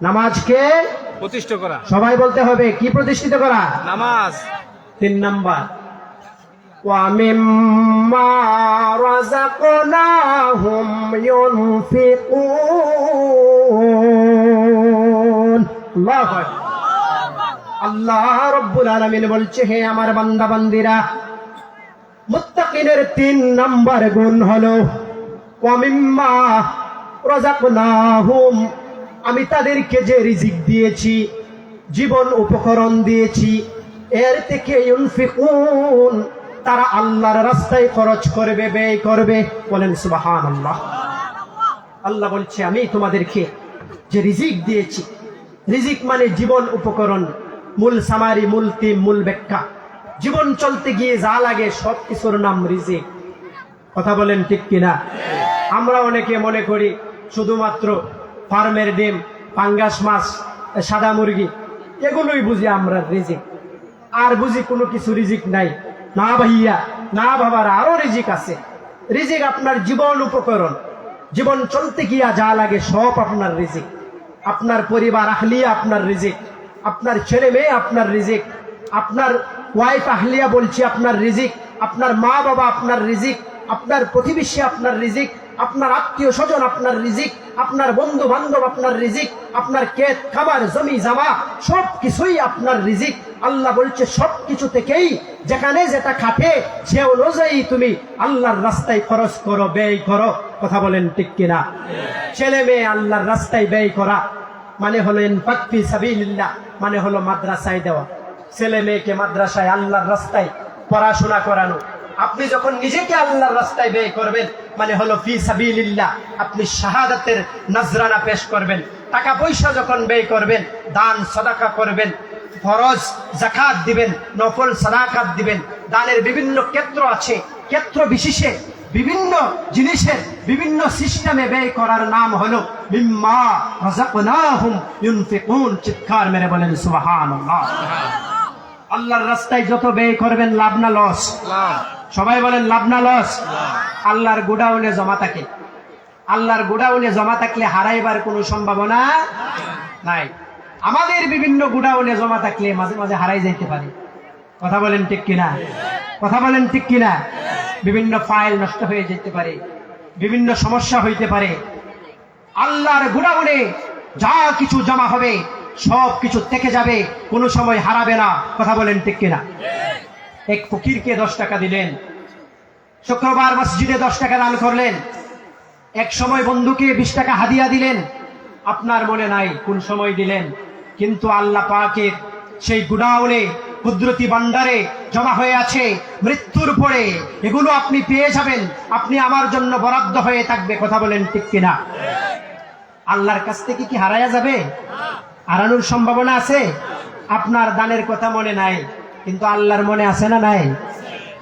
নামাজকে প্রতিষ্ঠিত করা, সবাই বলতে হবে কি প্রতিষ্ঠিত করা? নামাজ। 3 নাম্বার, ওয়া মিম্মা রাযাকনাহুম ইউনফিকুন। আল্লাহু আকবার। আল্লাহ রাব্বুল আলামিন বলছে, হে আমার বান্দা বান্দীরা, মুত্তাকিনের 3 নাম্বার গুণ হলো ওয়া মিম্মা রাযাকনাহুম, আমি তাদেরকে যে রিজিক দিয়েছি, জীবন উপকরণ দিয়েছি, এর থেকে ইউনফিকুন, তারা আল্লাহর রাস্তায় খরচ করবে, ব্যয় করবে। বলেন সুবহানাল্লাহ। আল্লাহ বলছে আমি তোমাদেরকে যে রিজিক দিয়েছি, রিজিক মানে জীবন উপকরণ, মূল সামারি, মূল তিম, মূল ব্যাখ্যা। জীবন চলতে গিয়ে যা লাগে সব কিছুর নাম রিজিক। কথা বলেন ঠিক কিনা? আমরা অনেকে মনে করি শুধুমাত্র ফার্মের ডিম, পাঙ্গাস মাছ, সাদা মুরগি এগুলোই বুঝি আমরা রিজিক, আর বুঝি কোনো কিছু রিজিক নাই। না ভাইয়া, না বাবার, আরো রিজিক আছে। রিজিক আপনার জীবন উপকরণ, জীবন চলতে গিয়া যা লাগে সব আপনার রিজিক। আপনার পরিবার আহলিয়া আপনার রিজিক, আপনার ছেলে মেয়ে আপনার রিজিক, আপনার ওয়াইফ আহলিয়া বলছি আপনার রিজিক, আপনার মা বাবা আপনার রিজিক, আপনার প্রতিবেশী আপনার রিজিক, আপনার আত্মীয় স্বজন আপনার রিজিক, আপনার বন্ধু বান্ধব আপনার রিজিক, আপনার ক্ষেত খাবার জমি জামা সব কিছুই আপনার রিজিক। আল্লাহ বলছে সব কিছু থেকেই যেখানে যেটা খাটে সে অনুযায়ী তুমি আল্লাহর রাস্তায় খরচ করো, ব্যয় করো। কথা বলেন ঠিক কিনা? ছেলে মেয়ে আল্লাহর রাস্তায় ব্যয় করা মানে হলো ইনফাক ফি সাবিলিল্লাহ, মানে হলো মাদ্রাসায় দেওয়া। ছেলে মেয়েকে মাদ্রাসায় আল্লাহর রাস্তায় পড়াশোনা করানো। আপনি যখন নিজেকে আল্লাহর রাস্তায় ব্যয় করবেন মানে হলো ফি সাবিলিল্লাহ, আপনি শাহাদাতের নজরানা পেশ করবেন। টাকা পয়সা যখন ব্যয় করবেন, দান সাদাকা করবেন, ফরজ যাকাত দিবেন, নফল সাদাকাত দিবেন। দানের বিভিন্ন ক্ষেত্র আছে, ক্ষেত্র বিশেষে বিভিন্ন জিনিসের বিভিন্ন সিস্টেমে ব্যয় করার নাম হলো মিম্মা রাযাকনাহুম ইউনফিকুন। চিৎকার মেরে বলেন সুবহানাল্লাহ। আল্লাহর রাস্তায় যত ব্যয় করবেন লাভ না লস? সবাই বলেন লাভ না লস? আল্লাহর গোডাউনে জমা থাকে, আল্লাহর গোডাউনে জমা থাকলে হারাইবার কোনো সম্ভাবনা নাই। আমাদের বিভিন্ন গোডাউনে জমা থাকলে মাঝে মাঝে হারাই যাইতে পারে। কথা বলেন ঠিক কিনা? কথা বলেন ঠিক কিনা? বিভিন্ন ফাইল নষ্ট হয়ে যেতে পারে, বিভিন্ন সমস্যা হইতে পারে। আল্লাহর গোডাউনে যা কিছু জমা হবে সব কিছু থেকে যাবে, কোনো সময় হারাবে না। কথা বলেন ঠিক কিনা? এক ফকিরকে 10 টাকা দিলেন, শুক্রবার মসজিদে 10 টাকা দান করলেন, এক সময় বন্ধুকে 20 টাকা হাদিয়া দিলেন। আপনার মনে নাই কোন সময় দিলেন, কিন্তু আল্লাহ পাকের সেই গুডাউনে কুদরতি ভান্ডারে জমা হয়ে আছে। মৃত্যুর পরে এগুলো আপনি পেয়ে যাবেন, আপনি আমার জন্য বরাদ্দ হয়ে থাকবে। কথা বলেন ঠিক কিনা? আল্লাহর কাছ থেকে কি হারায়া যাবে? হারানোর সম্ভাবনা আছে? আপনার দানের কথা মনে নাই, কিন্তু আল্লাহর মনে আছে না নাই?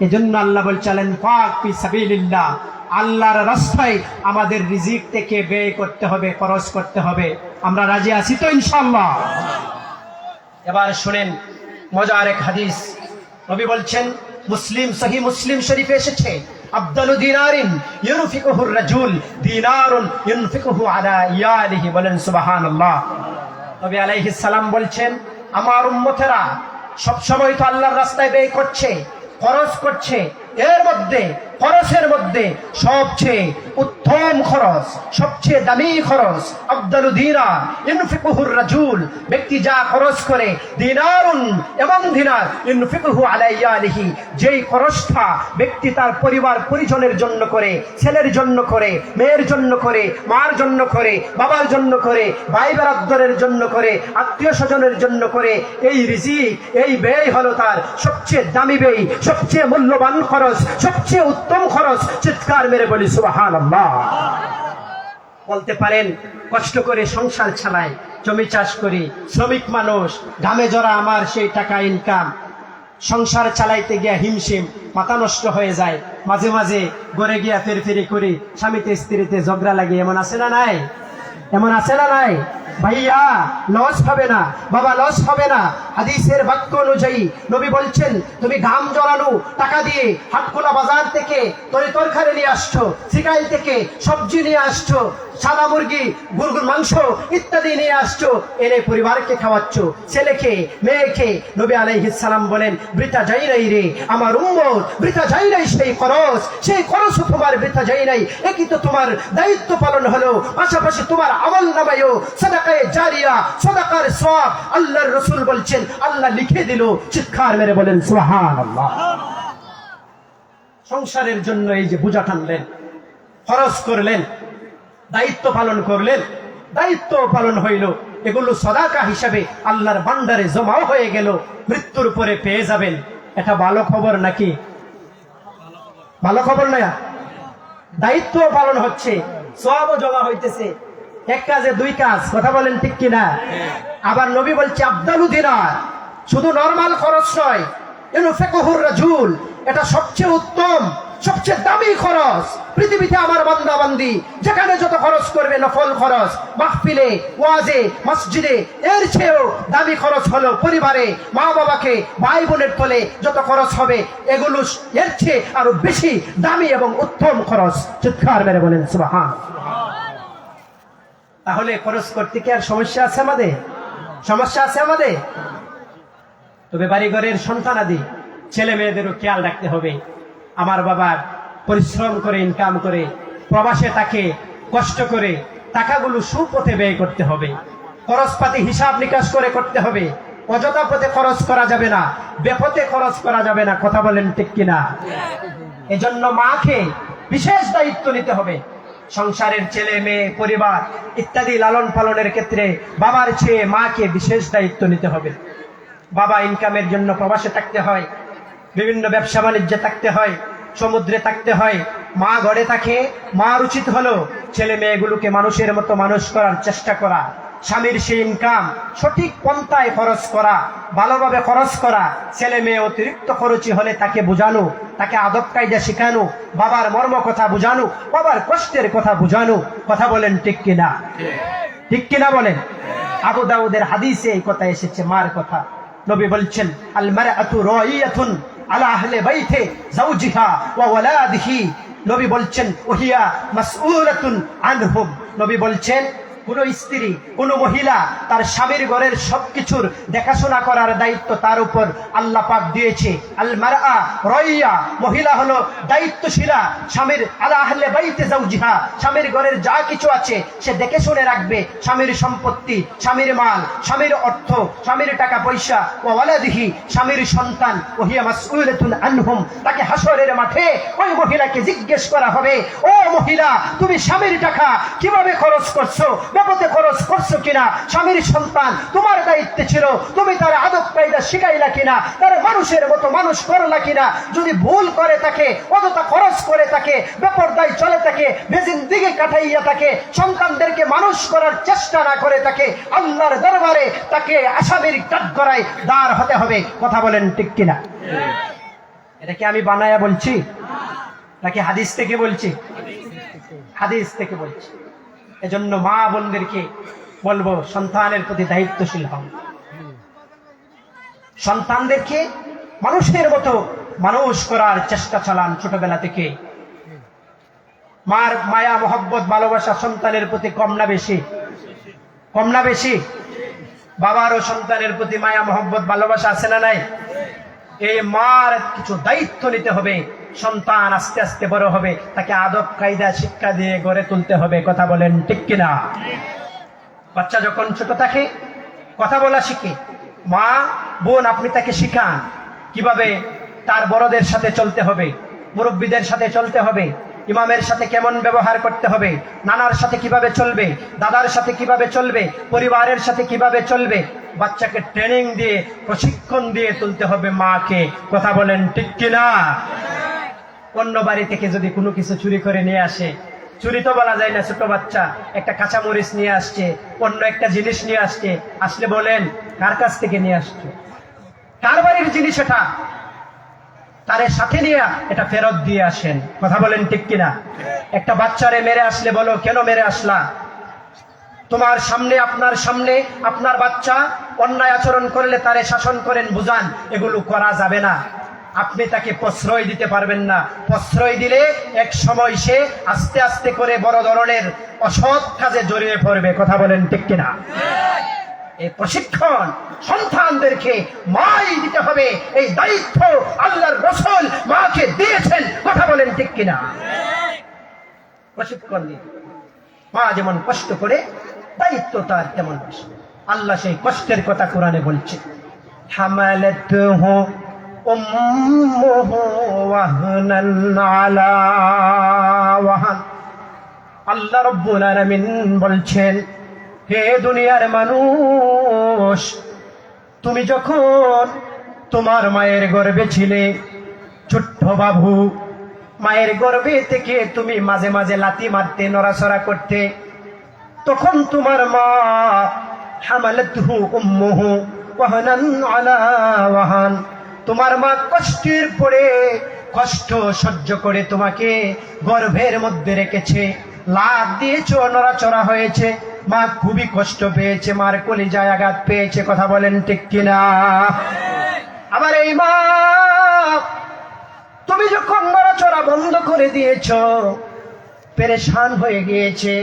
এজন্য আল্লাহ বলছিলেন ফাক ফি সাবিলিল্লাহ, আল্লাহর রাস্তায় আমাদের রিজিক থেকে ব্যয় করতে হবে, খরচ করতে হবে। আমরা রাজি আছি তো ইনশাআল্লাহ? এবার শুনেন মজার এক হাদিস। নবী বলছেন, মুসলিম সহিহ মুসলিম শরীফে এসেছে, আফদালু দিনারিন ইউনফিকুহু রাজুল দিনারুন ইউনফিকুহু আলা ইয়ালিহি। বলেন সুবহানাল্লাহ। নবী আলাইহিস সালাম বলছেন, আমার উম্মতেরা সব সময় তো আল্লাহর রাস্তায় ব্যয় করছে, খরচ করছে। এর মধ্যে খরচের মধ্যে সবচেয়ে উত্তম খরচ, সবচেয়ে দামি খরচ আফদালু দিনার ইউনফিকুহু রাজুল, ব্যক্তি যা খরচ করে, দিনারুন এবং দিনার ইউনফিকুহু আলা ইয়ালিহি, যেই খরচটা ব্যক্তি তার পরিবার পরিজনের জন্য করে, ছেলের জন্য করে, মেয়ের জন্য করে, মার জন্য করে, বাবার জন্য করে, ভাই বেরাদরের জন্য করে, আত্মীয় স্বজনের জন্য করে, এই রিজিক, এই ব্যয় হলো তার সবচেয়ে দামি ব্যয়, সবচেয়ে মূল্যবান খরচ, সবচেয়ে উত্তম খরচ। চিৎকার মেরে বলি সুবহানাল্লাহ। বলতে পারেন কষ্ট করে সংসার চালাই, জমি চাষ করি, শ্রমিক মানুষ, ঘামে জড়া আমার সেই টাকা ইনকাম, সংসার চালাইতে গিয়া হিমশিম, মাথা নষ্ট হয়ে যায়। মাঝে মাঝে ঘরে গিয়া ফেরফেরি করি, স্বামীতে স্ত্রীতে ঝগড়া লাগে। এমন আছে না নাই? এমন আছে না নাই? ভাইয়া লস হবে না, বাবা লস হবে না। হাদিসের বাক্য অনুযায়ী নবী বলছেন, তুমি ঘাম জড়ানো টাকা দিয়ে হাটখোলা বাজার থেকে তরকারি নিয়ে আসছো, সিকাইল থেকে সবজি নিয়ে আসছো, সাদা মুরগি, গরুর মাংস ইত্যাদি নিয়ে আসছো, এনে পরিবারকে খাওয়াচ্ছো, ছেলেকে মেয়েকে। নবী আলাইহিস সালাম বলেন, বৃথা যাই নাই রে আমার উম্মত, বৃথা যাই নাই সেই খরচ, সেই খরচ তোমার বৃথা যাই নাই। একই তো তোমার দায়িত্ব পালন হলো, পাশাপাশি তোমার আমল নামায়ও সাদাকায়ে জারিয়া, সাদাকার সওয়াব আল্লাহর রাসূল বলছেন আল্লাহ লিখে দিল। চিৎকার মেরে বলেন সুবহানাল্লাহ। সংসারের জন্য এই যে বোঝা টানলেন, খরচ করলেন, দায়িত্ব পালন করলেন, দায়িত্ব পালন হইল, এগুলো সাদাকা হিসাবে আল্লাহর ভান্ডারে জমাও হয়ে গেল, মৃত্যুর পরে পেয়ে যাবেন। এটা ভালো খবর নাকি? ভালো খবর নয়া, দায়িত্ব পালন হচ্ছে, সওয়াবও জমা হইতেছে। এক কাজে দুই কাজ, কথা বলেন ঠিক কিনা? আবার নবী বলছে আফদালু দিনার, শুধু নরমাল খরচ নয়, ইনফাকুহুর রাজুল, এটা সবচেয়ে উত্তম, সবচেয়ে দামি খরচ পৃথিবীতে। আমার বান্দা বান্দি যেখানে যত খরচ করবে, নফল খরচ, মাহফিলে, ওয়াজে, মসজিদে, এর চেয়েও দামি খরচ হলো পরিবারে, মা বাবাকে, ভাই বোনের তলে যত খরচ হবে, এগুলো এর চেয়ে আরো বেশি দামি এবং উত্তম খরচ। চিৎকার মেরে বলেন সুবহান। তাহলে খরচ করতে কি আর সমস্যা আছে আমাদের? সমস্যা আছে আমাদের? তবে বাড়িঘরের সন্তানাদি ছেলে মেয়েদেরও খেয়াল রাখতে হবে। আমার বাবার পরিশ্রম করে ইনকাম করে প্রবাসে তাকে কষ্ট করে টাকাগুলো সুপথে ব্যয় করতে হবে, খরচপাতি হিসাব নিকাশ করে করতে হবে। অযথা পথে খরচ করা যাবে না, বেপথে খরচ করা যাবে না। কথা বলেন ঠিক কিনা? এজন্য মাকে বিশেষ দায়িত্ব নিতে হবে। সংসারের ছেলে মেয়ে, পরিবার ইত্যাদি লালন পালনের ক্ষেত্রে বাবার চেয়ে মাকে বিশেষ দায়িত্ব নিতে হবে। বাবা ইনকামের জন্য প্রবাসে থাকতে হয়, বিভিন্ন ব্যবসা বাণিজ্যে থাকতে হয়, সমুদ্রে থাকতে হয়। মা ঘরে থাকে, মার উচিত হলো ছেলে মেয়েগুলোকে মানুষের মতো মানুষ করার চেষ্টা করা, স্বামীর সেই ইনকাম সঠিক পন্থায় খরচ করা, ভালোভাবে খরচ করা। ছেলে মেয়ে অতিরিক্ত খরচি হলে তাকে বোঝানো, তাকে আদব কায়দা শেখানো, বাবার মর্ম কথা বোঝানো, বাবার কষ্টের কথা বোঝানো। কথা বলেন ঠিক কিনা? ঠিক কিনা বলেন? আবু দাউদের হাদিসে এই কথা এসেছে, মার কথা। নবী বলছেন আল মারআতু রাইয়াতুন আলা আহলি বাইতি যাওজিহা ওয়া ওয়ালাদিহি। নবী বলছেন ওহিয়া মাসউলাতুন আনহুম। নবী বলছেন কোন স্ত্রী, কোন মহিলা তার স্বামীর ঘরের সবকিছুর দেখাশোনা করার দায়িত্ব তার উপর আল্লাহ পাক দিয়েছে। আল মারআ রাইয়া, মহিলা হলো দায়িত্বশীলা, স্বামীর আলা আহলি বাইতি যাওজিহা, স্বামীর ঘরের যা কিছু আছে সে দেখে শুনে রাখবে। স্বামীর সম্পত্তি, স্বামীর মাল, স্বামীর অর্থ, স্বামীর টাকা পয়সা, ওয়া ওয়ালাদিহি, স্বামীর সন্তান, ওহিয়া মাসউলাতুন আনহুম। তাকে হাসরের মাঠে ওই মহিলাকে জিজ্ঞেস করা হবে, ও মহিলা, তুমি স্বামীর টাকা কিভাবে খরচ করছো, বেপথে খরচ করছো কিনা? স্বামীর সন্তান তোমার দায়িত্বে ছিল, তুমি তার আদব কায়দা শিখাইলা কিনা? তার মানুষের মতো মানুষ করলা কিনা? যদি ভুল করে থাকে, অযথা খরচ করে থাকে, বেপরদায় চলে থাকে, বেজিন দিকে কাটাইয়া থাকে, সন্তানদেরকে মানুষ করার চেষ্টা না করে থাকে, আল্লাহর দরবারে তাকে আসামির কাঠগড়ায় দাঁড় হতে হবে। কথা বলেন ঠিক কিনা? এটা কি আমি বানায়া বলছি নাকি হাদিস থেকে বলছি? হাদিস থেকে বলছি। এজন্য মা বোনদেরকে বলবো সন্তানের প্রতি দায়িত্বশীল হন, সন্তানদেরকে মানুষের মতো মানুষ করার চেষ্টা চালান ছোটবেলা থেকে। মার মায়া মহব্বত ভালোবাসা সন্তানের প্রতি কম না বেশি? কম না বেশি? বাবারও সন্তানের প্রতি মায়া মহব্বত ভালোবাসা আছে না নাই? এই মার কিছু দায়িত্ব নিতে হবে। সন্তান আস্তে আস্তে বড় হবে, তাকে আদব কায়দা শিক্ষা দিয়ে গড়ে তুলতে হবে। কথা বলেন ঠিক কিনা? বাচ্চা যখন ছোট থাকে কথা বলা শিখে, মা বোন আপনি তাকে শিখান কিভাবে তার বড়দের সাথে চলতে হবে, মুরব্বীদের সাথে চলতে হবে, ইমামের সাথে কেমন ব্যবহার করতে হবে, নানার সাথে কিভাবে চলবে, দাদার সাথে কিভাবে চলবে, পরিবারের সাথে কিভাবে চলবে। বাচ্চাকে ট্রেনিং দিয়ে, প্রশিক্ষণ দিয়ে তুলতে হবে মাকে। কথা বলেন ঠিক কিনা? অন্য বাড়ি থেকে যদি কোনো কিছু চুরি করে নিয়ে আসে, চুরি তো বলা যায় না, ছোট বাচ্চা একটা কাঁচামরিচ নিয়ে আসছে, অন্য একটা জিনিস নিয়ে আসছে, আসলে বলেন কার কাছ থেকে নিয়ে আসছে, কার বাড়ির জিনিস এটা, তার সাথে নিয়ে এটা ফেরত দিয়ে আসেন। কথা বলেন ঠিক কিনা? একটা বাচ্চারে মেরে আসলে বলো কেন মেরে আসলা? তোমার সামনে, আপনার সামনে আপনার বাচ্চা অন্যায় আচরণ করলে তারে শাসন করেন, বুঝান, এগুলো করা যাবে না। আপনি তাকে প্রশ্রয় দিতে পারবেন না। প্রশ্রয় দিলে এক সময় সে আস্তে আস্তে করে বড় ধরনের অসৎ কাজে জড়িয়ে পড়বে। কথা বলেন ঠিক কিনা? এই প্রশিক্ষণ সন্তানদেরকে মাই দিতে হবে। এই দায়িত্ব আল্লাহর রাসূল মাকে দিয়েছেন। কথা বলেন ঠিক কিনা? প্রশিক্ষণ দিন। মা যেমন কষ্ট করে, দায়িত্ব তার তেমন বেশি। আল্লাহ সেই কষ্টের কথা কোরআনে বলছে, হামালাতুহু উম্মুহু ওয়াহনান আলা ওয়াহান। আল্লাহ রাব্বুল আলামিন বলছেন, হে দুনিয়ার মানুষ, তুমি যখন তোমার মায়ের গর্ভে ছিলে ছোট্ট বাবু, মায়ের গর্ভে থেকে তুমি মাঝে মাঝে লাথি মারতে, নড়াচড়া করতে, তখন তোমার মা হামালাতহু উম্মুহু ওয়াহানান আলা ওয়াহান, তোমার মা কষ্টের পরে কষ্ট সহ্য করে তোমাকে গর্ভের মধ্যে রেখেছে, লাফ দিয়েছো, নড়াচড়া হয়েছে, মা খুবই কষ্ট পেয়েছে, মার কলিজায় আঘাত পেয়েছে। কথা বলেন ঠিক কিনা? আবার এই মা তুমি যখন নড়াচড়া বন্ধ করে দিয়েছো, পেরেশান হয়ে গিয়েছে,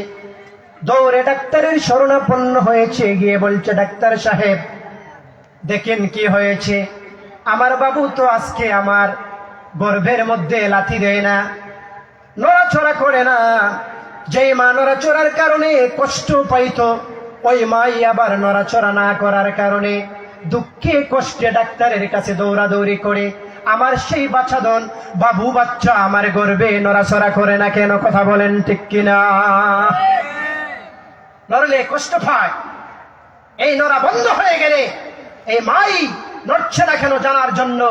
দৌড়ে ডাক্তারের শরণাপন্ন হয়েছে, গিয়ে বলছে, ডাক্তার সাহেব দেখেন কি হয়েছে, আমার বাবু তো আজকে আমার গর্ভের মধ্যে লাথি দেয় না, নড়াচড়া করে না। যেই মা নড়াচড়ার কারণে কষ্ট পাইত, ওই মাই আবার নড়াচড়া না করার কারণে দুঃখে কষ্টে ডাক্তারের কাছে দৌড়াদৌড়ি করে আমার সেই বাচ্চাধন বাবু বাচ্চা আমার গর্ভে নড়াচড়া করে না কেন? কথা বলেন ঠিক কিনা? নড়লে কষ্ট পায়, এই নড়া বন্ধ হয়ে গেলে এই মাই নড়ছে না কেন জানার জন্য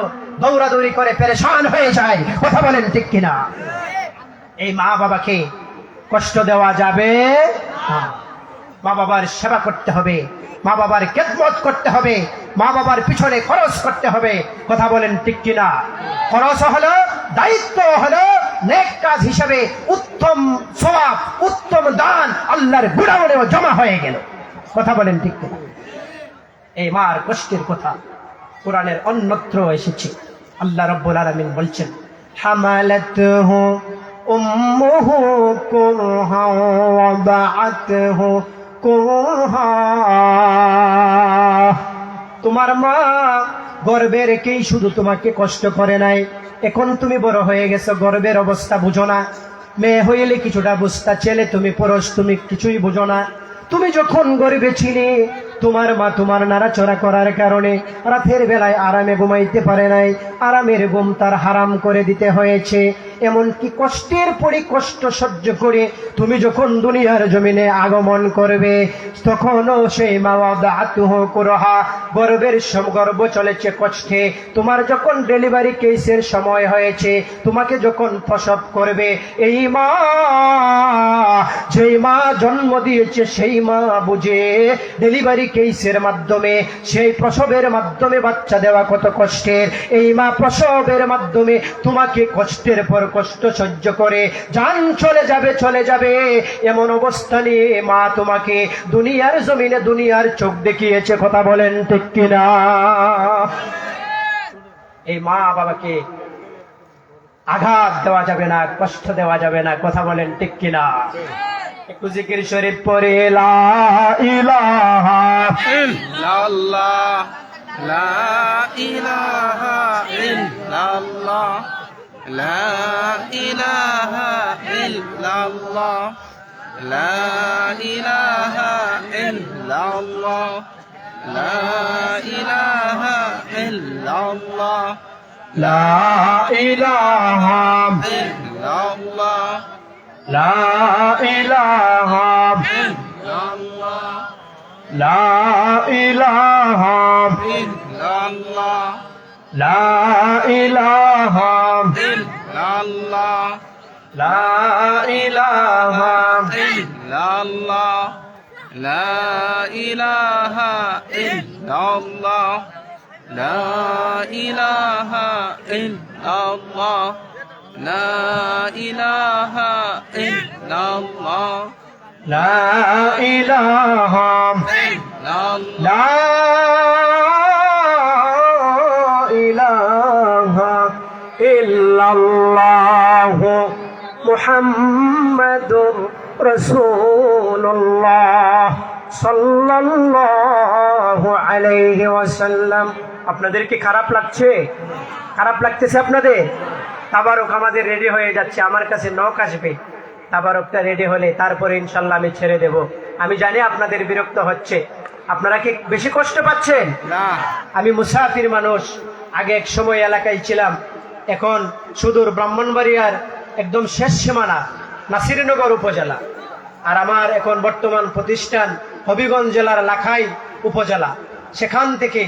দৌড়াদৌড়ি করে পেরেশান হয়ে যায়। কথা বলেন ঠিক কিনা? এই মা বাবাকে কষ্ট দেওয়া যাবে না। মা বাবার সেবা করতে হবে, মা বাবার খেদমত করতে হবে, মা বাবার পিছনে খরচ করতে হবে। কথা বলেন ঠিক কিনা? খরচ হলো, দায়িত্ব হলো নেক কাজ হিসাবে উত্তম সওয়াব, উত্তম দান আল্লাহর গুণাবলীও জমা হয়ে গেল। কথা বলেন ঠিক কিনা? এই মার কষ্টের কথা কোরআনের অন্যত্র এসেছে। আল্লাহ রাব্বুল আলামিন বলছেন, হামালাতহু উম্মুহু কুরহা ওয়া বাআতহু কুরহা, তোমার মা গর্ভে রেখেই শুধু তোমাকে কষ্ট করে নাই, এখন তুমি বড় হয়ে গেছো, গর্ভের অবস্থা বুঝো না। মেয়ে হইলে কিছুটা বুঝতা, ছেলে তুমি পুরুষ, তুমি কিছুই বুঝো না। তুমি যখন গর্ভে ছিলে, তোমার মা তোমার নাড়াচড়া করার কারণে রাতের বেলায় আরামে ঘুমাইতে পারে নাই, আরামের ঘুম তার হারাম করে দিতে হয়েছে। এমনকি কষ্টের পরে কষ্ট সহ্য করে তুমি যখন দুনিয়ার জমিনে আগমন করবে, তখনও সেই মা ওয়াদাতুহু কুরহা, গর্ভ চলেছে কষ্টে। তোমার যখন ডেলিভারি কেসের সময় হয়েছে, তোমাকে যখন প্রসব করবে, এই মা, যেই মা জন্ম দিয়েছে সেই মা বুঝে ডেলিভারি কেসের মাধ্যমে, সেই প্রসবের মাধ্যমে বাচ্চা দেওয়া কত কষ্টের। এই মা প্রসবের মাধ্যমে তোমাকে কষ্টের পর কষ্ট সহ্য করে জান চলে যাবে এমন অবস্থা নিয়ে মা তোমাকে দুনিয়ার জমিনে দুনিয়ার চোখ দেখিয়েছে। কথা বলেন ঠিক কিনা? এই মা বাবাকে আঘাত দেওয়া যাবে না, কষ্ট দেওয়া যাবে না। কথা বলেন ঠিক কিনা? একটু জিকির শরীফ পড়ে, লা ইলাহা ইল্লাল্লাহ, লা ইলাহা ইল্লাল্লাহ, লা ইলাহা ইল্লাল্লাহ, লা ইলাহা ইল্লাল্লাহ, লা ইলাহা ইল্লাল্লাহ, লা ইলাহা ইল্লাল্লাহ, লা ইলাহা ইল্লাল্লাহ, লা ইলাহা ইল্লাল্লাহ, লা ইলাহা ইল্লাল্লাহ, লা ইলাহা ইল্লাল্লাহ, লা ইলাহা ইল্লাল্লাহ, লা ইলাহা ইল্লাল্লাহ, লা ইলাহা ইল্লাল্লাহ, লা ইলাহা ইল্লাল্লাহ, মুহাম্মাদুর রাসূলুল্লাহ সাল্লাল্লাহু আলাইহি ওয়াসাল্লাম। আপনাদের কি খারাপ লাগছে? খারাপ লাগতেছে আপনাদের? তাবারক আমাদের রেডি হয়ে যাচ্ছে, আমার কাছে নখ আসবে, তাবারকটা রেডি হলে তারপরে ইনশাল্লাহ আমি ছেড়ে দেব। আমি জানি আপনাদের বিরক্ত হচ্ছে, আপনারা কি বেশি কষ্ট পাচ্ছেন? না, আমি মুসাফির মানুষ, আগে এক সময় এলাকায় ছিলাম, এখন সুদূর ব্রাহ্মণবাড়িয়ার একদম শেষ সীমানা নাসিরনগর উপজেলা, আর আমার এখন বর্তমান প্রতিষ্ঠান হবিগঞ্জ জেলার লাখাই উপজেলা। সেখান থেকে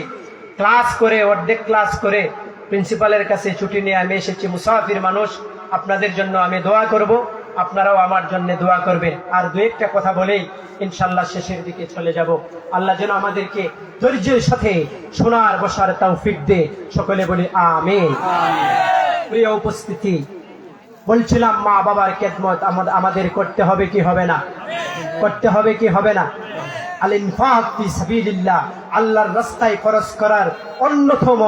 ক্লাস করে, অর্ধেক ক্লাস করে প্রিন্সিপালের কাছে ছুটি নিয়ে আমি এসেছি। মুসাফির মানুষ, আপনাদের জন্য আমি দোয়া করব, আপনারাও আমার জন্য দোয়া করবেন। আর দু একটা কথা বলেই ইনশাআল্লাহ শেষের দিকে চলে যাব। আল্লাহ যেন আমাদেরকে ধৈর্যের সাথে শোনার বসার তৌফিক দে, সকলে বলি আমিন। প্রিয় উপস্থিতি, বলছিলাম মা বাবার খেদমত আমাদের করতে হবে কি হবে না? করতে হবে কি হবে না? আল ইনফাক ফি সাবিলিল্লাহ, আল্লাহর রাস্তায় খরচ করার অন্যতম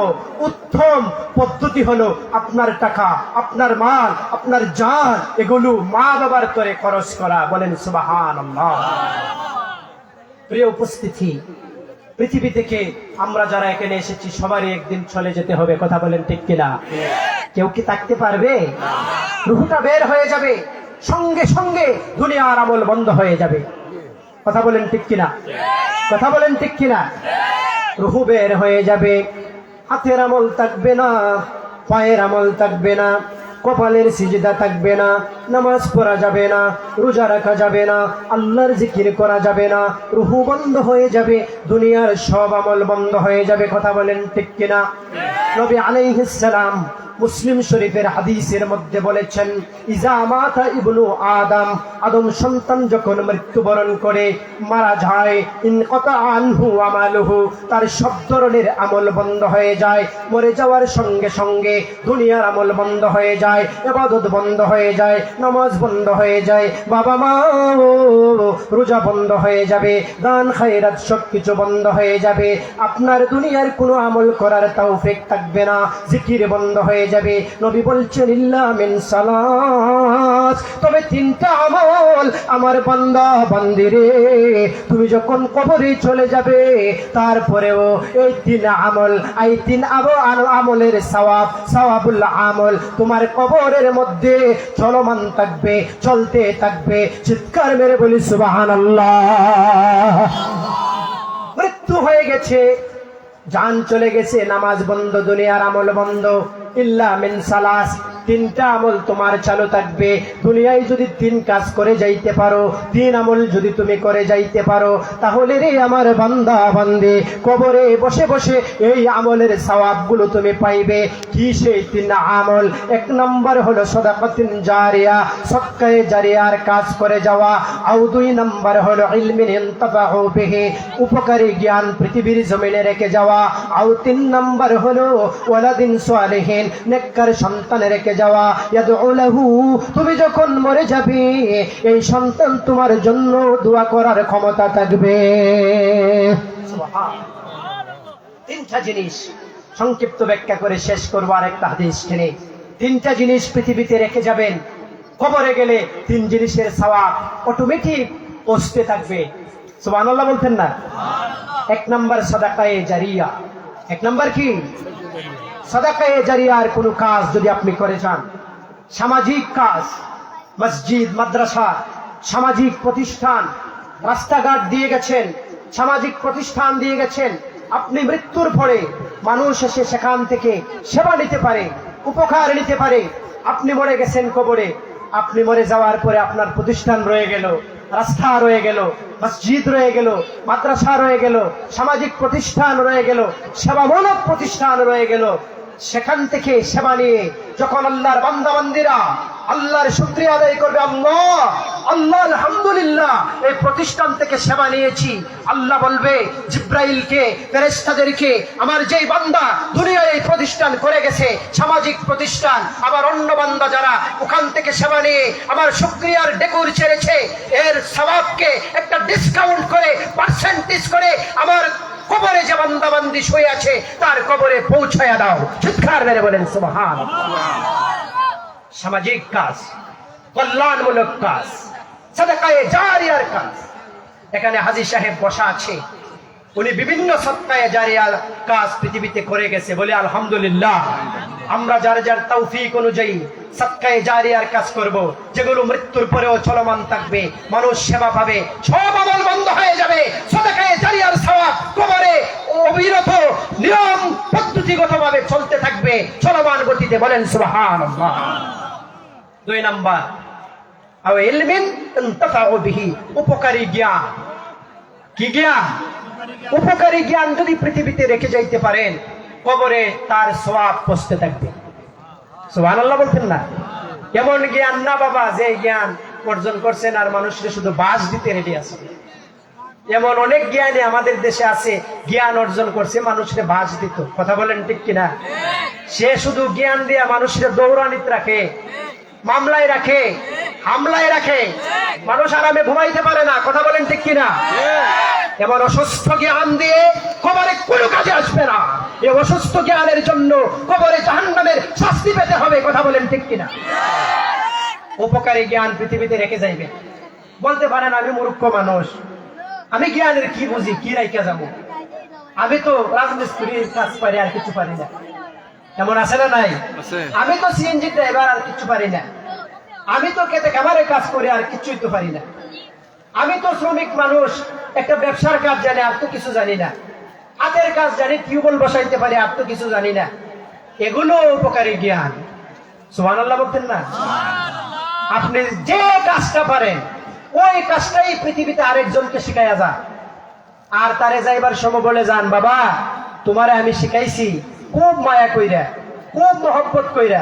উত্তম পদ্ধতি হলো আপনার টাকা, আপনার মাল, আপনার জান এগুলো মা বাবার করে খরচ করা। বলেন সুবহানাল্লাহ। প্রিয় উপস্থিতি, পৃথিবী থেকে আমরা যারা এখানে এসেছি সবারই একদিন চলে যেতে হবে, কথা বলেন ঠিক কিনা? কেউ কি থাকতে পারবে? রুহটা বের হয়ে যাবে, সঙ্গে সঙ্গে দুনিয়ার আমল বন্ধ হয়ে যাবে, কথা বলেন ঠিক কিনা? কথা বলেন ঠিক কিনা? রুহু বের হয়ে যাবে, হাতের আমল থাকবে না, পায়ের আমল থাকবে না, কপালের সিজদা থাকবে না, নামাজ পড়া যাবে না, রোজা রাখা যাবে না, আল্লাহর জিকির করা যাবে না, রুহু বন্ধ হয়ে যাবে, দুনিয়ার সব আমল বন্ধ হয়ে যাবে, কথা বলেন ঠিক কিনা? নবী আলাইহিস সালাম মুসলিম শরীফের হাদিসের মধ্যে বলেছেন, ইজা মাতা ইবনু আদম, আদম সন্তান যখন মৃত্যুবরণ করে মারা যায়, ইনকাতা আনহু আমালুহু, তার সব ধরনের আমল বন্ধ হয়ে যায়। মরে যাওয়ার সঙ্গে সঙ্গে দুনিয়ার আমল বন্ধ হয়ে যায়, ইবাদত বন্ধ হয়ে যায়, নামাজ বন্ধ হয়ে যায়, বাবা মা রোজা বন্ধ হয়ে যাবে, দান খায়রাত সবকিছু বন্ধ হয়ে যাবে। আপনার দুনিয়ার কোনো আমল করার তৌফিক থাকবে না, জিকির বন্ধ হয়ে যাবে। নবী বলছেন, ইল্লা মিন সালাত, তবে তিনটা আমল আমার বান্দা বান্দিরে, তুমি যখন কবরে চলে যাবে তারপরেও এই তিন আমল, এই তিন আমলের সওয়াব, সওয়াবুল আমল তোমার কবরের মধ্যে চলমান থাকবে, চলতে থাকবে। চিৎকার মেরে বলি সুবহানাল্লাহ। মৃত্যু হয়ে গেছে, জান চলে গেছে, নামাজ বন্ধ, দুনিয়ার আমল বন্ধ, ইল্লা মিন সালাস, তিনটা আমল তোমার চালু থাকবে। দুনিয়ায় যদি তিন কাজ করে যাইতে পারো, তিন আমল যদি তুমি করে যাইতে পারো, তাহলে রে আমার বান্দা বান্দি কবরে বসে বসে এই আমলের সওয়াবগুলো তুমি পাইবে। কি সেই তিন আমল? এক নম্বর হলো সাদাকাতুন জারিয়া, সদকায়ে জারিয়ার কাজ করে যাওয়া। আর দুই নম্বর হলো ইলমিন ইনতাফাউ বিহি, উপকারী জ্ঞান পৃথিবীর জমিনে রেখে যাওয়া। আর তিন নম্বর হলো ওয়ালাদিন সালিহিন, নেককার সন্তান রেখে যাওয়া। ইয়াদউ লাহু, তুমি যখন মরে যাবে এই সন্তান তোমার জন্য দোয়া করার ক্ষমতা থাকবে। তিনটা জিনিস সংক্ষিপ্ত ব্যাখ্যা করে শেষ করবো আর একটা হাদিস টেনে। তিনটা জিনিস পৃথিবীতে রেখে যাবেন, কবরে গেলে তিন জিনিসের সওয়াব অটোমেটিক পৌঁছতে থাকবে। সুবহানাল্লাহ বলতেন না? এক নম্বর সাদাকায়ে জারিয়া। এক নম্বর কি? সাদাকায়ে জারিয়ার কোন কাজ যদি আপনি করে যান, সামাজিক কাজ, মসজিদ, মাদ্রাসা, সামাজিক প্রতিষ্ঠান, রাস্তাঘাট দিয়ে গেছেন, সামাজিক প্রতিষ্ঠান দিয়ে গেছেন, আপনি মৃত্যুর পরে মানুষ এসে সেখান থেকে সেবা নিতে পারে, উপকার নিতে পারে। আপনি মরে গেছেন কবরে, আপনি মরে যাওয়ার পরে আপনার প্রতিষ্ঠান রয়ে গেল, রাস্তা রয়ে গেল, মসজিদ রয়ে গেল, মাদ্রাসা রয়ে গেল, সামাজিক প্রতিষ্ঠান রয়ে গেল, সেবামূলক প্রতিষ্ঠান রয়ে গেল। সেখান থেকে সেবা নিয়ে যখন আল্লাহর বান্দা বান্দিরা আল্লাহর শুকরিয়া আদায় করবে, আল্লাহ আল্লাহ আলহামদুলিল্লাহ এই প্রতিষ্ঠান থেকে সেবা নিয়েছি, আল্লাহ বলবে জিব্রাইলকে, ফেরেশতাদেরকে, আমার যেই বান্দা দুনিয়ায় এই প্রতিষ্ঠান করে গেছে, সামাজিক প্রতিষ্ঠান, আবার অন্য বান্দা যারা ওখান থেকে সেবা নিয়ে আমার শুকরিয়ার ডেকুর ছেড়েছে, এর সওয়াবকে একটা ডিসকাউন্ট করে, পার্সেন্টেজ করে আমার কবরে যে বান্দা বান্দি শুয়ে আছে তার কবরে পৌঁছায়া দাও। চিৎকার মেরে বলেন সুবহানাল্লাহ। সামাজিক কাজ, কল্যাণমূলক কাজ, সাদাকায়ে জারিয়ার কাজ। এখানে হাজী সাহেব বসা আছে, উনি বিভিন্ন সাদকায়ে জারিয়ার কাজ পৃথিবীতে করে গেছে, বলে আলহামদুলিল্লাহ। আমরা যার যার তৌফিক অনুযায়ী সাদকায়ে জারিয়ার কাজ করব, যেগুলো মৃত্যুর পরেও চলমান থাকবে, মানুষ সেবা পাবে, সব আমল বন্ধ হয়ে যাবে, সাদকায়ে জারিয়ার সওয়াব কবরে অবিরত নিয়ম পদ্ধতিগতভাবে চলতে থাকবে, চলমান গতিতে। বলেন সুবহানাল্লাহ। দুই নাম্বার, আও ইলমিন ইনতাফাউ বিহি, উপকারী জ্ঞান। কি জ্ঞান? উপকারী জ্ঞান যদি পৃথিবীতে রেখে যাইতে পারেন, কবরে তার সওয়াব পৌঁছতে থাকবে। সুবহানাল্লাহ বলতেন না? এমন জ্ঞান না বাবা যে জ্ঞান অর্জন করছেন আর মানুষকে শুধু বাস দিতে রেডি আছে। এমন অনেক জ্ঞানী আমাদের দেশে আছে, জ্ঞান অর্জন করছে মানুষকে বাস দিত। কথা বলেন ঠিক কিনা? সে শুধু জ্ঞান দিয়ে মানুষকে দৌড়ানিতে রাখে, মামলায় রাখে, হামলায় রাখে, মানুষ আরামে ঘুমাইতে পারে না। কথা বলেন ঠিক কিনা? এবার অসুস্থ জ্ঞান দিয়ে কবরে কোনো কাজে আসবে না। এই অসুস্থ জ্ঞানের জন্য কবরে জাহান্নামের শাস্তি পেতে হবে। কথা বলেন ঠিক কিনা? উপকারী জ্ঞান পৃথিবীতে রেখে যাইবে। বলতে পারেন আমি মূর্খ মানুষ, আমি জ্ঞানের কি বুঝি, কি রাইখা যাবো, আমি তো রাজমিস্ত্রির কাজ পারি আর কিছু পারি না। এমন আছে না নাই? আমি তো সিএনজি ড্রাইভার আর কিছু পারি না। আমি তো খেতে খামারে কাজ করি আর কিছুই তো পারি না। আমি তো শ্রমিক মানুষ, একটা ব্যবসার কাজ জানি আর তো কিছু জানি না। হাতের কাজ জানি, টিউবওয়েল বসাইতে পারি আর তো কিছু জানি না। এগুলো উপকারী জ্ঞান। সুবহানাল্লাহ বলতেন না? আপনি যে কাজটা পারেন ওই কাজটাই পৃথিবীতে আরেকজনকে শিখাইয়া যান, আর তারে যাইবার সময় বলে যান, বাবা তোমারে আমি শিখাইছি খুব মায়া কইরা, খুব মহব্বত কইরা,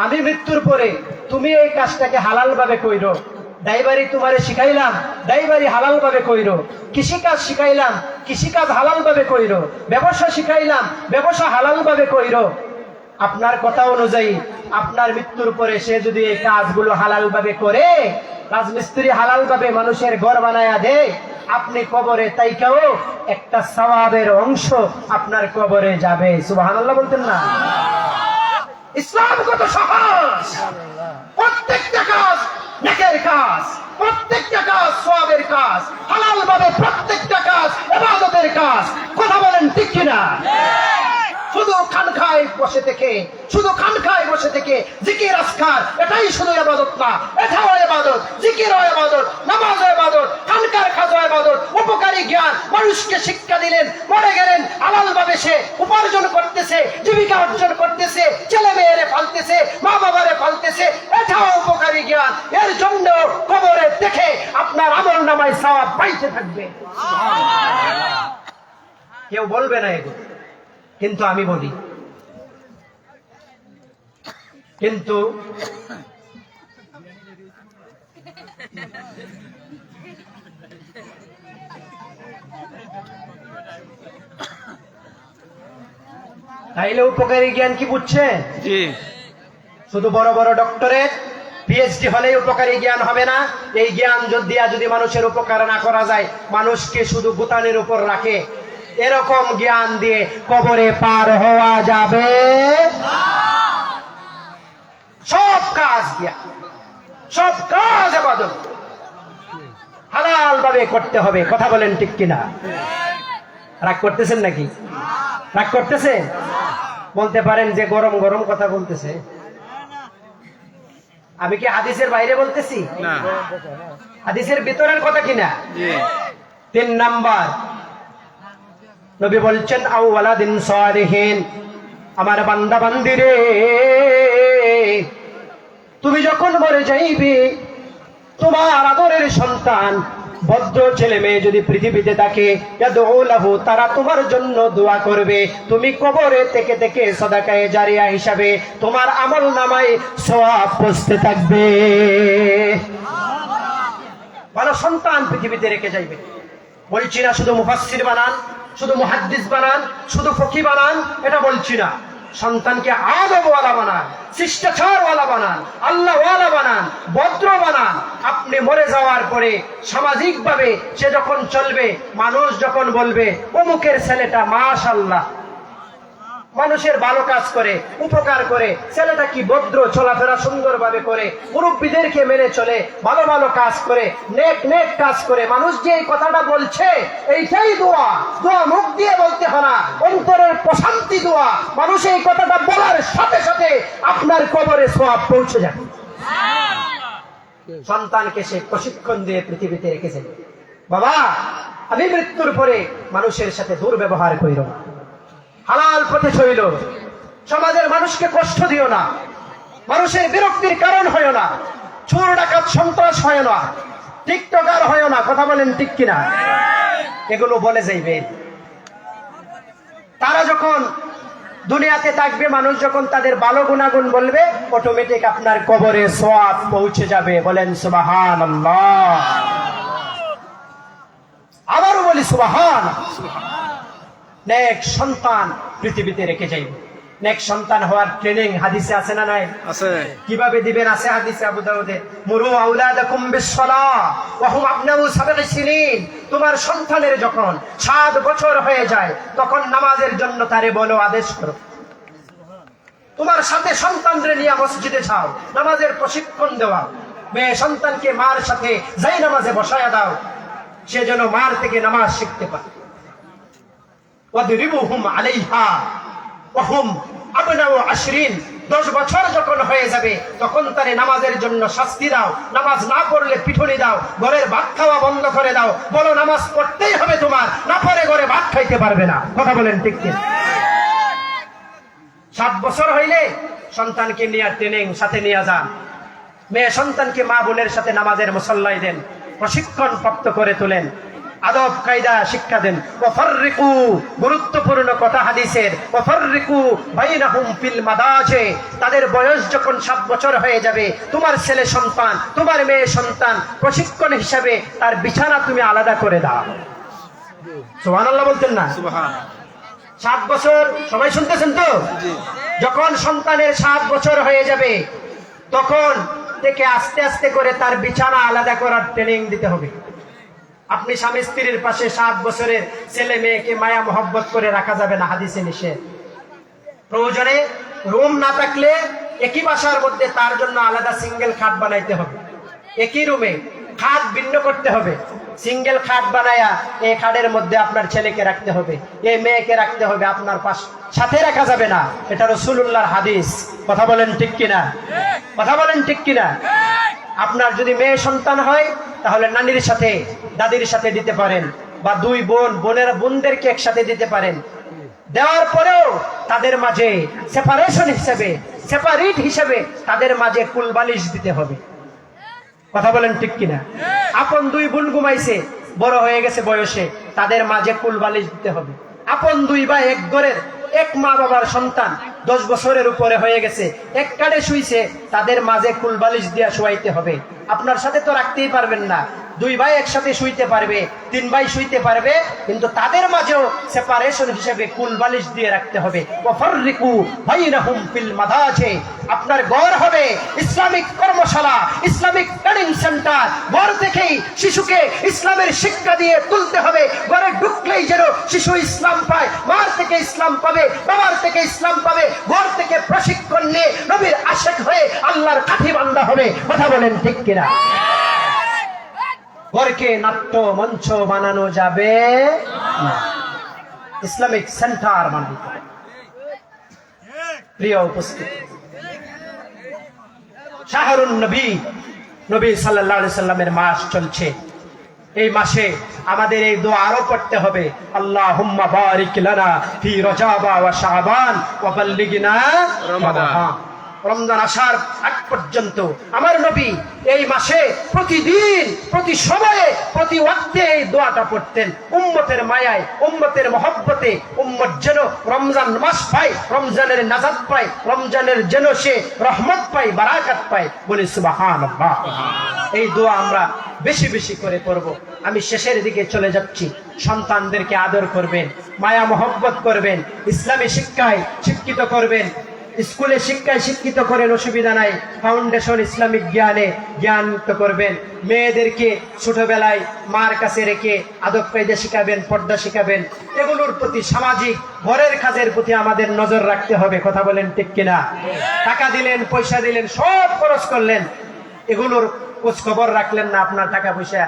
আমি মৃত্যুর পরে তুমি এই কাজটাকে হালাল ভাবে কইরো। ড্রাইভারি তোমারে শিখাইলাম, ড্রাইভারি হালাল ভাবে কইরো। কৃষিকাজ শিখাইলাম, কৃষিকাজ হালাল ভাবে কইরো। ব্যবসা শিখাইলাম, ব্যবসা হালাল ভাবে কইরো। আপনার কথা অনুযায়ী আপনার মৃত্যুর পরে সে যদি এই কাজগুলো হালাল ভাবে করে, রাজমিস্ত্রি হালাল ভাবে মানুষের ঘর বানায়া দেয়, আপনি কবরে তাইকাও একটা সওয়াবের অংশ আপনার কবরে যাবে। সুবহানাল্লাহ বলতেন না? ইসলাম কত সহজ! প্রত্যেকটা কাজ নেকের কাজ, প্রত্যেকটা কাজ সওয়াবের কাজ, হালাল ভাবে প্রত্যেকটা কাজ ইবাদতের কাজ। কথা বলেন ঠিক কিনা? শুধু খানখায় বসে থেকে, শুধু খানখায় বসে থেকে জিকির আজকার, এটাই শুধু ইবাদত না, এটাও ইবাদত। জিকিরও ইবাদত, নামাজও ইবাদত, খানকার খাজও ইবাদত। উপকারী জ্ঞান মানুষকে শিক্ষা দিলেন, মরে গেলেন, হালাল ভাবে সে উপার্জন করতেছে, জীবিকা অর্জন করতেছে, ছেলে মেয়েরে পালতেছে, মা বাবারে পালতেছে, এটাও উপকারী জ্ঞান। এর জন্য কবরে দেখে আপনার আমল নামায় সওয়াব পাইতে থাকবে। কেউ বলবে না এগুলো, কিন্তু আমি বলি। কিন্তু তাইলে উপকারী জ্ঞান কি বুঝছেন? শুধু বড় বড় ডক্টরেট, পিএইচডি হলেই উপকারী জ্ঞান হবে না। এই জ্ঞান যদি মানুষের উপকার না করা যায়, মানুষকে শুধু গুতানের উপর রাখে, এরকম জ্ঞান দিয়ে কবরে পার হওয়া যাবে। সব কাজ জ্ঞান, সব কাজ ইবাদত হালাল ভাবে করতে হবে। কথা বলেন ঠিক কিনা? রাগ করতেছেন নাকি? রাগ করতেছেন? বলতে পারেন যে গরম গরম কথা বলতেছে। আমি কি হাদিসের বাইরে বলতেছি? হাদিসের ভিতরের কথা কিনা? 3 নাম্বার নবী বলছেন, আও ওয়ালাদিন সালিহিন, আমার বান্দা বান্দিরে তুমি যখন মরে যাইবে, তোমার আদরের সন্তান ভদ্র ছেলে মেয়ে যদি পৃথিবীতে থাকে, তারা তোমার জন্য দোয়া করবে। তুমি কবরে থেকে থেকে সাদাকায়ে জারিয়া হিসাবে তোমার আমল নামায় সওয়াব পৌঁছতে থাকবে। ভালো সন্তান পৃথিবীতে রেখে যাইবে। বলছি না শুধু মুফাসসির বানান, শুধু মুহাদ্দিস বানান, শুধু ফকি বানান, এটা বলছি না। সন্তানকে আদবওয়ালা বানান, শিষ্টাচারওয়ালা বানান, আল্লাহওয়ালা বানান, ভদ্র বানান। আপনি মরে যাওয়ার পরে সামাজিক ভাবে সে যখন চলবে, মানুষ যখন বলবে অমুকের ছেলেটা মাশাআল্লাহ, মানুষের ভালো কাজ করে, উপকার করে, ছেলেটা কি ভদ্র, চলাফেরা সুন্দর ভাবে করে, মুরব্বীদেরকে মেনে চলে, ভালো ভালো কাজ করে, নেক নেক কাজ করে, মানুষ যে এই কথাটা বলছে এইটাই দোয়া। দোয়া মুখ দিয়ে বলতে হয় না, অন্তরের প্রশান্তি দোয়া। মানুষ এই কথাটা বলার সাথে সাথে আপনার কবরে সওয়াব পৌঁছে যাবে। সন্তানকে সে প্রশিক্ষণ দিয়ে পৃথিবীতে রেখেছে, বাবা আমি মৃত্যুর পরে মানুষের সাথে দুর্ব্যবহার করিও না, হালাল পথে চইল, সমাজের মানুষকে কষ্ট দিও না, মানুষের বিরক্তির কারণ হয় না, চোর ডাকাত সন্ত্রাস হয় না, টিকটকার হয় না। কথা বলেন ঠিক কিনা? এগুলো বলে যাইবে। তারা যখন দুনিয়াতে থাকবে মানুষ যখন তাদের ভালো গুণাগুণ বলবে, অটোমেটিক আপনার কবরে সওয়াব পৌঁছে যাবে। বলেন সুবহানাল্লাহ। আবারও বলি সুবহানাল্লাহ। নেক সন্তান পৃথিবীতে রেখে যাইবে। নেক সন্তান হওয়ার ট্রেনিং হাদিসে আছে না নাই?
আছে।
কিভাবে দিবেন? আছে হাদিসে আবু দাউদে, মুরু আওলাদাকুম বিসসালাহ ওয়া হুম আবনাউ সাবঈ সিনিন। তোমার সন্তানের যখন 7 বছর হয়ে যায় তখন নামাজের জন্য তারে বলো, আদেশ করো। তোমার সাথে সন্তানরে নিয়ে মসজিদে যাও, নামাজের প্রশিক্ষণ দেওয়া। মেয়ে সন্তানকে মার সাথে যাই নামাজে বসায়া দাও, সে যেন মার থেকে নামাজ শিখতে পারে। ওয়াদরিবুহুম আলাইহা ওয়া হুম আবনাউ 20। 10 বছর যখন হয়ে যাবে তখন তারে নামাজের জন্য শাস্তি দাও। নামাজ না পড়লে পিঠুনি দাও, ঘরের ভাত খাওয়া বন্ধ করে দাও। বলো নামাজ পড়তেই হবে তোমার, না পড়ে ঘরে ভাত খাইতে পারবে না। কথা বলেন ঠিক কি? 7 বছর হইলে সন্তানকে নিয়ে ট্রেনিং সাথে নিয়ে যান। মেয়ে সন্তানকে মা বোনের সাথে নামাজের মুসল্লায় দেন, প্রশিক্ষণ প্রাপ্ত করে তোলেন, আদব কায়দা শিক্ষা দেন। ওয়াফাররিকু, গুরুত্বপূর্ণ কথা হাদিসের, ওয়াফাররিকু বাইনাহুম ফিল মাদাজে। তাদের বয়স যখন 7 বছর হয়ে যাবে, তোমার ছেলে সন্তান, তোমার মেয়ে সন্তান, প্রশিক্ষণ হিসাবে তার বিছানা তুমি আলাদা করে দাও। সুবহানাল্লাহ বলতেন না?
সুবহানাল্লাহ।
7 বছর, সবাই শুনতেছেন তো? যখন সন্তানের 7 বছর হয়ে যাবে তখন থেকে আস্তে আস্তে করে তার বিছানা আলাদা করার ট্রেনিং দিতে হবে। আপনি স্বামী স্ত্রীর পাশে 7 বছরের ছেলে মেয়েকে মায়া মোহব্বত করে রাখা যাবে না, হাদিসে নিষেধ। প্রয়োজনে রুম না থাকলে একই বাসার মধ্যে তার জন্য আলাদা সিঙ্গেল খাট বানাইতে হবে। একই রুমে খাট ভিন্ন করতে হবে। সিঙ্গেল খাট বানায়া এই খাটের মধ্যে আপনার ছেলেকে রাখতে হবে, এই মেয়েকে রাখতে হবে, আপনার সাথে রাখা যাবে না। এটা রাসূলুল্লাহর হাদিস। কথা বলেন ঠিক কিনা? কথা বলেন ঠিক কিনা? আপনার যদি মেয়ে সন্তান হয় তাহলে নানির সাথে দাদির সাথে দিতে পারেন, বা 2 বোনদেরকে একসাথে দিতে পারেন। দেওয়ার পরেও তাদের মাঝে সেপারেট হিসেবে তাদের মাঝে কুলবালিশ দিতে হবে। কথা বলেন ঠিক কিনা? আপন 2 বোন ঘুমাইছে, বড় হয়ে গেছে বয়সে, তাদের মাঝে কুলবালিশ দিতে হবে। আপন 2 ভাই এক ঘরের, এক মা বাবার সন্তান 10 বছরের উপরে হয়ে গেছে, এক কাটে শুইছে, তাদের মাঝে কুলবালিশ দিয়া শুয়াইতে হবে। আপনার সাথে তো রাখতেই পারবেন না। 2 ভাই একসাথে শুইতে পারবে, 3 ভাই শুইতে পারবে, কিন্তু তাদের মাঝেও সেপারেশন হিসেবে কুলবালিশ দিয়ে রাখতে হবে। ওয়াফাররিকু বাইনাহুম ফিল মাদাজে। আপনার ঘর হবে ইসলামিক কর্মশালা, ইসলামিক ট্রেনিং সেন্টার। ঘর থেকেই শিশুকে ইসলামের শিক্ষা দিয়ে তুলতে হবে। ঘরে ঢুকলেই যেন শিশু ইসলাম পায়, মার থেকে ইসলাম পাবে, বাবার থেকে ইসলাম পাবে। ঘর থেকে প্রশিক্ষণ নিয়ে নবীর আশিক হয়ে আল্লাহর কাঠি বান্দা হবে। কথা বলেন ঠিক কিনা? ঘরকে নাট্য মঞ্চ বানানো যাবে না, ইসলামিক সেন্টার বানাতে হবে। প্রিয় উপস্থিতি, শাহরুন নবী, নবী সাল্লাল্লাহু আলাইহি সাল্লামের মাস চলছে। এই মাসে আমাদের এই দোয়া আরো পড়তে হবে, আল্লাহুম্মা বারিক লানা ফি রজব ওয়া শাবান ওয়া বাল্লিগনা রমাদান। রমজান আসার আগ পর্যন্ত আমার নবী এই মাসে প্রতিদিন, প্রতি সময়ে, প্রতি ওয়াক্তে এই দোয়াটা পড়তেন। উম্মতের মায়ায়, উম্মতের মহব্বতে উম্মত যেন রমজান মাস পায়, রমজানের নাজাত পায়, রমজানের যেন সে রহমত পায়, বারাকাত পায়। বলি সুবহানাল্লাহ। এই দোয়া আমরা বেশি বেশি করে পড়ব। আমি শেষের দিকে চলে যাচ্ছি। সন্তানদেরকে আদর করবেন, মায়া মহব্বত করবেন, ইসলামী শিক্ষায় শিক্ষিত করবেন, স্কুলে শিক্ষায় শিক্ষিত করেন, অসুবিধা নাই। ফাউন্ডেশন ইসলামিক জ্ঞানে জ্ঞানমুক্ত করবেন। মেয়েদেরকে ছোটবেলায় মার কাছে রেখে আদব কায়দা শিখাবেন, পর্দা শিখাবেন। এগুলোর প্রতি, সামাজিক ঘরের কাজের প্রতি আমাদের নজর রাখতে হবে। কথা বলেন ঠিক কিনা? টাকা দিলেন, পয়সা দিলেন, সব খরচ করলেন, এগুলোর খোঁজ খবর রাখলেন না, আপনার টাকা পয়সা